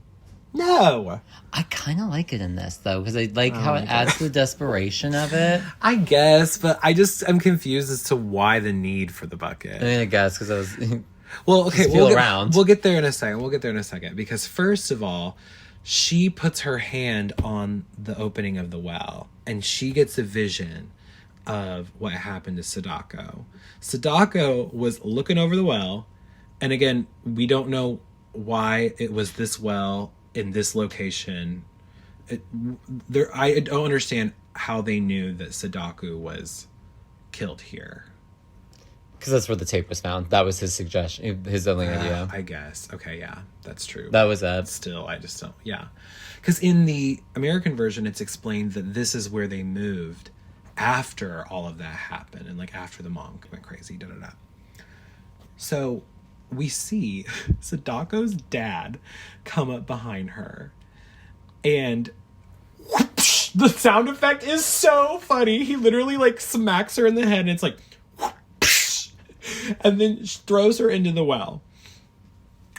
No. I kind of like it in this, though, because I like how it adds to the desperation of it. I guess, but I'm confused as to why the need for the bucket. I mean, I guess, because I was... Well, okay, around. We'll get there in a second. Because first of all, she puts her hand on the opening of the well, and she gets a vision of what happened to Sadako. Sadako was looking over the well, and again, we don't know why it was this well in this location. I don't understand how they knew that Sadako was killed here. Because that's where the tape was found. That was his suggestion, his only idea. I guess. Okay, yeah, that's true. That was it. Still, I just don't. Yeah, because in the American version, it's explained that this is where they moved after all of that happened, and like after the monk went crazy. So we see Sadako's dad come up behind her, and whoosh, the sound effect is so funny. He literally like smacks her in the head, and it's like whoosh, and then throws her into the well.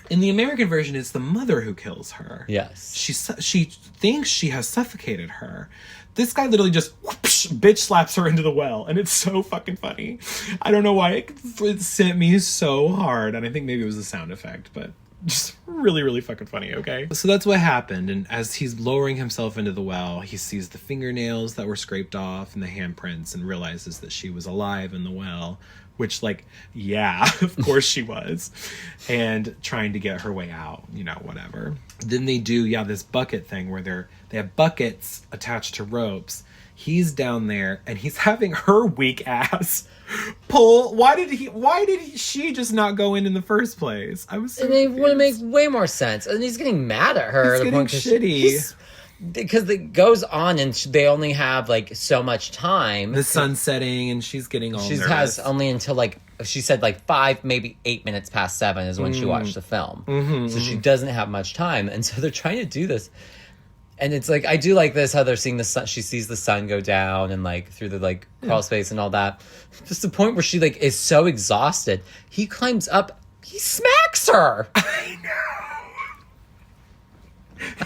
In the American version, it's the mother who kills her. Yes. She thinks she has suffocated her. This guy literally just whoosh, bitch slaps her into the well, and it's so fucking funny. I don't know why it sent me so hard, and I think maybe it was the sound effect, but just really, really fucking funny, okay? So that's what happened, and as he's lowering himself into the well, he sees the fingernails that were scraped off and the handprints and realizes that she was alive in the well, which, like, yeah, of course she was, and trying to get her way out, whatever. Then they do, this bucket thing where they have buckets attached to ropes. He's down there, and he's having her weak ass pull. Why did she just not go in the first place? I was so confused. And it would make way more sense. And he's getting mad at her. He's getting shitty. Because it goes on, and they only have like so much time. The sun's setting, and she's getting all nervous. She has only until like she said, like 5, maybe 8 minutes past 7 is when she watched the film. So she doesn't have much time, and so they're trying to do this. And it's like, I do like this, how they're seeing the sun. She sees the sun go down and like through the like crawl space and all that. Just the point where she like is so exhausted. He climbs up. He smacks her. I know.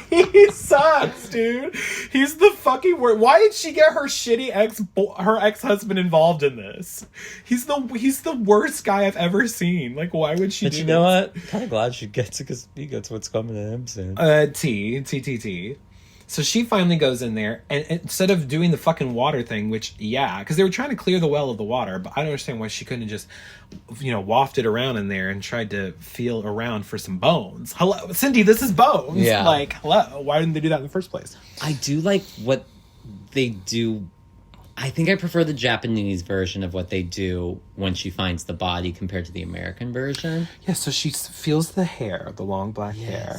He sucks, dude. He's the fucking worst. Why did she get her shitty ex-husband involved in this? He's the worst guy I've ever seen. Like, why would she? But you know what? I'm kind of glad she gets it, because he gets what's coming to him soon. T. So she finally goes in there, and instead of doing the fucking water thing, which, because they were trying to clear the well of the water, but I don't understand why she couldn't just, wafted around in there and tried to feel around for some bones. Hello, Cindy, this is bones. Yeah. Like, hello, why didn't they do that in the first place? I do like what they do. I think I prefer the Japanese version of what they do when she finds the body compared to the American version. Yeah, so she feels the hair, the long black hair.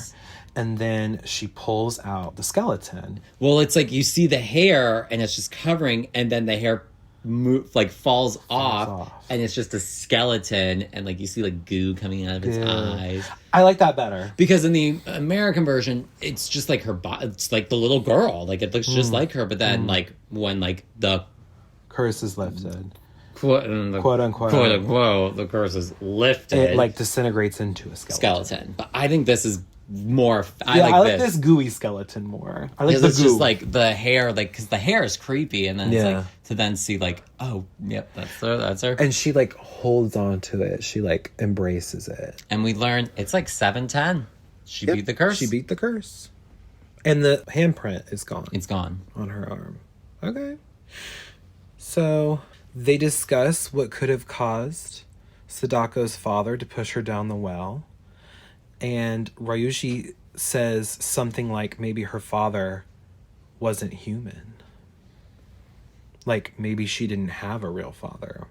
And then she pulls out the skeleton. Well, it's like you see the hair and it's just covering, and then the hair falls off, and it's just a skeleton, and like you see like goo coming out of its eyes. I like that better. Because in the American version, it's just like her body. It's like the little girl. Like it looks just like her. But then like when like the curse is lifted, quote unquote, the curse is lifted, it like disintegrates into a skeleton. But I think this is more. I like this gooey skeleton more. I like the it's goo. just like the hair, like because the hair is creepy, and then it's Yeah. like to then see like, oh, yep, that's her. And she like holds on to it. She like embraces it. And we learned it's like 7/10. She beat the curse. She beat the curse. And the handprint is gone. It's gone on her arm. Okay. So they discuss what could have caused Sadako's father to push her down the well. And Ryuji says something like maybe her father wasn't human. Like maybe she didn't have a real father.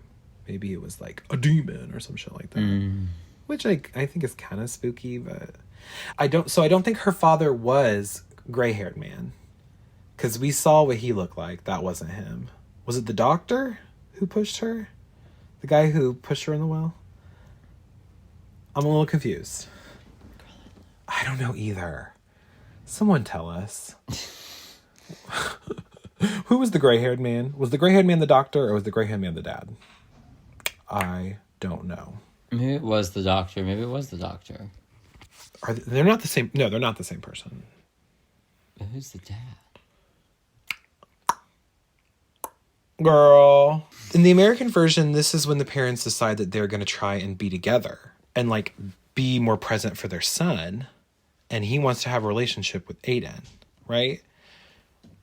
Maybe it was like a demon or some shit like that. Which I think is kind of spooky, but I don't think her father was gray-haired man. Because we saw what he looked like. That wasn't him. Was it the doctor who pushed her? The guy who pushed her in the well? I'm a little confused. I don't know either. Someone tell us. Who was the gray-haired man? Was the gray-haired man the doctor, or was the gray-haired man the dad? I don't know. Maybe it was the doctor. They're not the same. No, they're not the same person. But who's the dad? Girl. In the American version, this is when the parents decide that they're going to try and be together and like be more present for their son. And he wants to have a relationship with Aiden, right?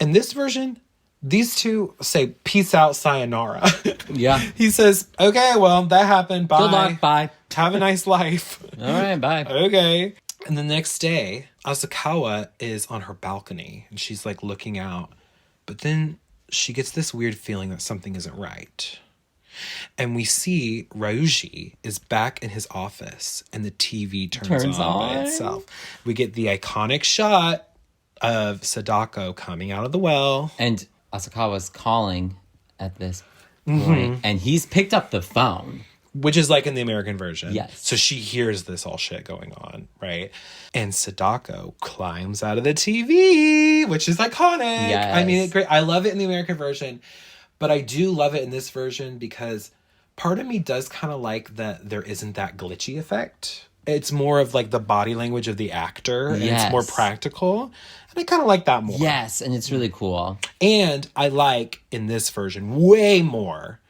In this version, these two say, peace out, sayonara. Yeah. He says, okay, well, that happened. Bye. Good luck. Bye. Have a nice life. All right. Bye. Okay. And the next day, Asakawa is on her balcony and she's like looking out. But then she gets this weird feeling that something isn't right. And we see Ryuji is back in his office and the TV turns on by itself. We get the iconic shot of Sadako coming out of the well. And Asakawa's calling at this point. And he's picked up the phone. Which is like in the American version. Yes. So she hears this all shit going on, right? And Sadako climbs out of the TV, which is iconic. Yes. I mean, it's great. I love it in the American version, but I do love it in this version because part of me does kind of like that there isn't that glitchy effect. It's more of like the body language of the actor, and it's more practical. And I kind of like that more. Yes, and it's really cool. And I like in this version way more.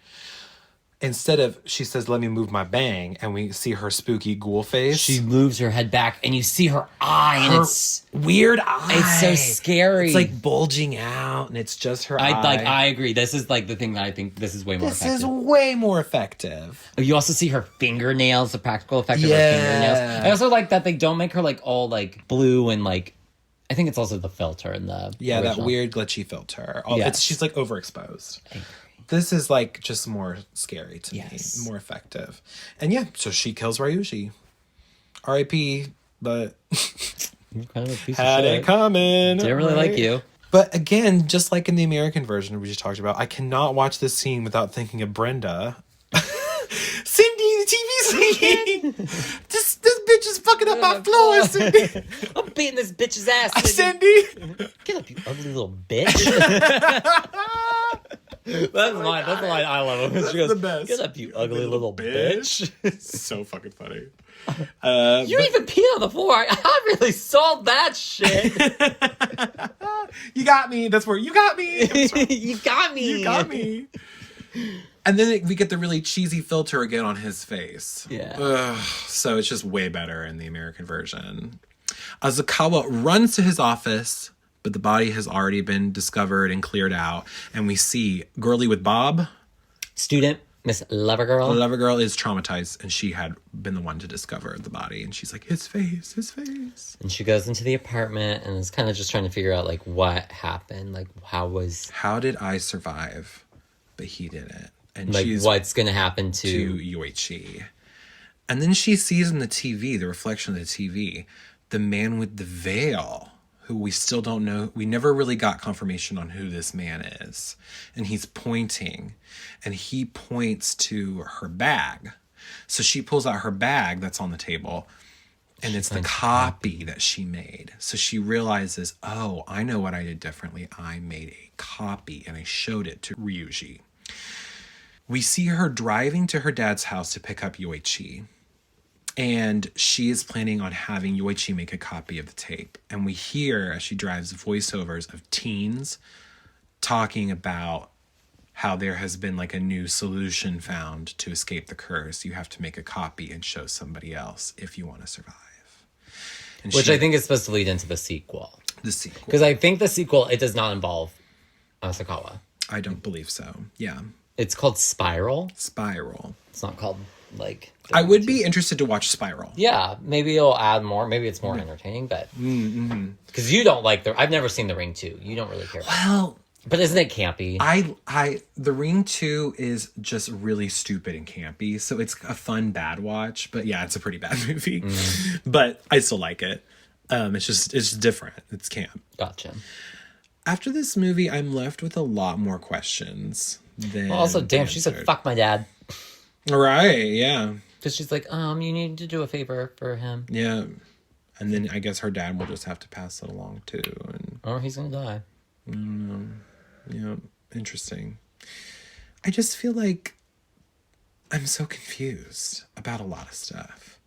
Instead of, she says, let me move my bang, and we see her spooky ghoul face. She moves her head back, and you see her eye, and it's weird eye. It's so scary. It's like bulging out, and it's just her eye. I agree. This is like the thing that I think this is way more effective. This is way more effective. You also see her fingernails, the practical effect of her fingernails. I also like that they don't make her like all like blue and like, I think it's also the filter in the original. That weird glitchy filter. She's like overexposed. I agree. This is like just more scary to me, more effective. And yeah, so she kills Ryuji. R.I.P. But You're kind of a piece had of shit. it coming. Didn't really like you. But again, just like in the American version we just talked about, I cannot watch this scene without thinking of Brenda. Cindy, the TV scene. this bitch is fucking up my floor, Cindy. I'm beating this bitch's ass, Cindy. Get up, you ugly little bitch. That's the line I love. She goes, the best. Get up, you ugly little bitch. So fucking funny. You even peed on the floor. I really saw that shit. You got me. That's where you got me. You got me. You got me. And then we get the really cheesy filter again on his face. Yeah. Ugh, so it's just way better in the American version. Azukawa runs to his office, but the body has already been discovered and cleared out. And we see Girly with Bob. Student, Miss Lovergirl. Lovergirl is traumatized, and she had been the one to discover the body. And she's like, his face, his face. And she goes into the apartment and is kind of just trying to figure out, like, what happened. Like, how did I survive? But he didn't. And like, she's what's going to happen to Yoichi. And then she sees in the TV, the reflection of the TV, the man with the veil who we still don't know. We never really got confirmation on who this man is. And he's pointing, and he points to her bag. So she pulls out her bag that's on the table, and it's the copy that she made. So she realizes, oh, I know what I did differently. I made a copy, and I showed it to Ryuji. We see her driving to her dad's house to pick up Yoichi. And she is planning on having Yoichi make a copy of the tape. And we hear, as she drives, voiceovers of teens talking about how there has been like a new solution found to escape the curse. You have to make a copy and show somebody else if you want to survive. And Which I think is supposed to lead into the sequel. The sequel. Because I think the sequel, it does not involve Asakawa. I don't believe so. Yeah. It's called Spiral. Spiral. It's not called, like... I would be interested to watch Spiral. Yeah, maybe it'll add more. Maybe it's more entertaining, but... Because you don't like I've never seen The Ring 2. You don't really care. Well... But isn't it campy? The Ring 2 is just really stupid and campy, so it's a fun bad watch. But yeah, it's a pretty bad movie. But I still like it. It's different. It's camp. Gotcha. After this movie, I'm left with a lot more questions than Well, also, damn, she said, fuck my dad. Right, yeah. Because she's like, you need to do a favor for him. Yeah. And then I guess her dad will just have to pass it along too. Or he's going to die. Yeah, interesting. I just feel like I'm so confused about a lot of stuff.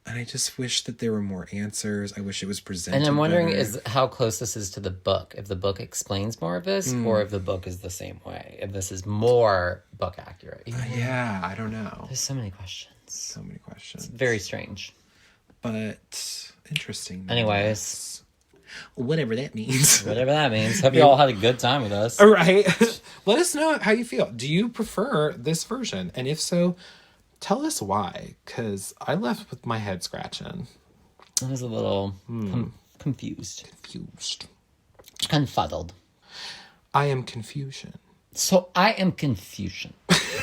And I just wish that there were more answers. I wish it was presented And I'm wondering better. is how close this is to the book. If the book explains more of this, or if the book is the same way. If this is more book accurate. Yeah, I don't know. There's so many questions. So many questions. Very strange. But interesting. Anyways. Whatever that means. Whatever that means. Hope you all had a good time with us. All right. Let us know how you feel. Do you prefer this version? And if so, tell us why. Because I left with my head scratching. I was a little confused. Confused. Confuddled. I am confusion. So I am confusion.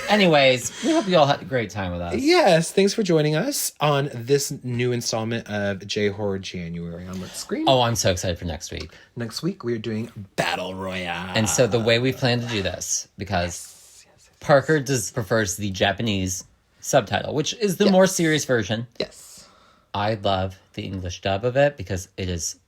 Anyways, we hope you all had a great time with us. Yes, thanks for joining us on this new installment of J-Horror January on Let's Scream. Oh, I'm so excited for next week. Next week, we are doing Battle Royale. And so the way we plan to do this, because Parker prefers the Japanese subtitle, which is the more serious version. Yes. I love the English dub of it because it is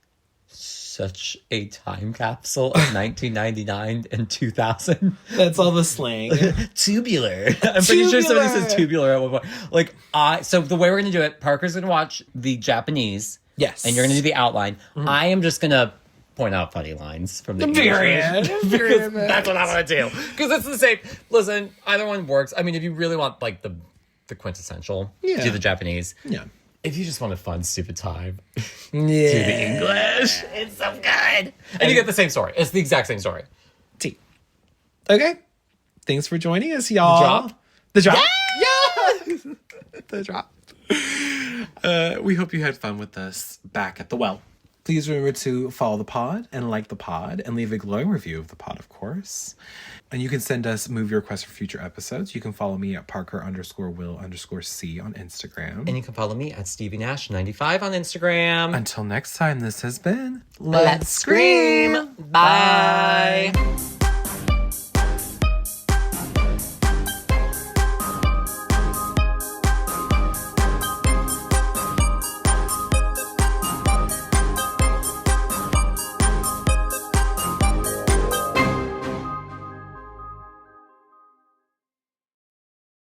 such a time capsule of 1999 and 2000. That's all the slang. Tubular. I'm pretty sure somebody says tubular at one point. So the way we're going to do it, Parker's going to watch the Japanese. Yes. And you're going to do the outline. I am just going to point out funny lines from the period. Because that's what I want to do. Because it's the same. Listen, either one works. I mean, if you really want like the quintessential, do the Japanese. Yeah. If you just want a fun, stupid time, Yeah. do the English. It's so good. And you get the same story. It's the exact same story. Okay. Thanks for joining us, y'all. The drop. Yeah! The drop. We hope you had fun with us back at the well. Please remember to follow the pod and like the pod and leave a glowing review of the pod, of course. And you can send us movie requests for future episodes. You can follow me at Parker_Will_C on Instagram. And you can follow me at StevieNash95 on Instagram. Until next time, this has been Let's Scream. Bye.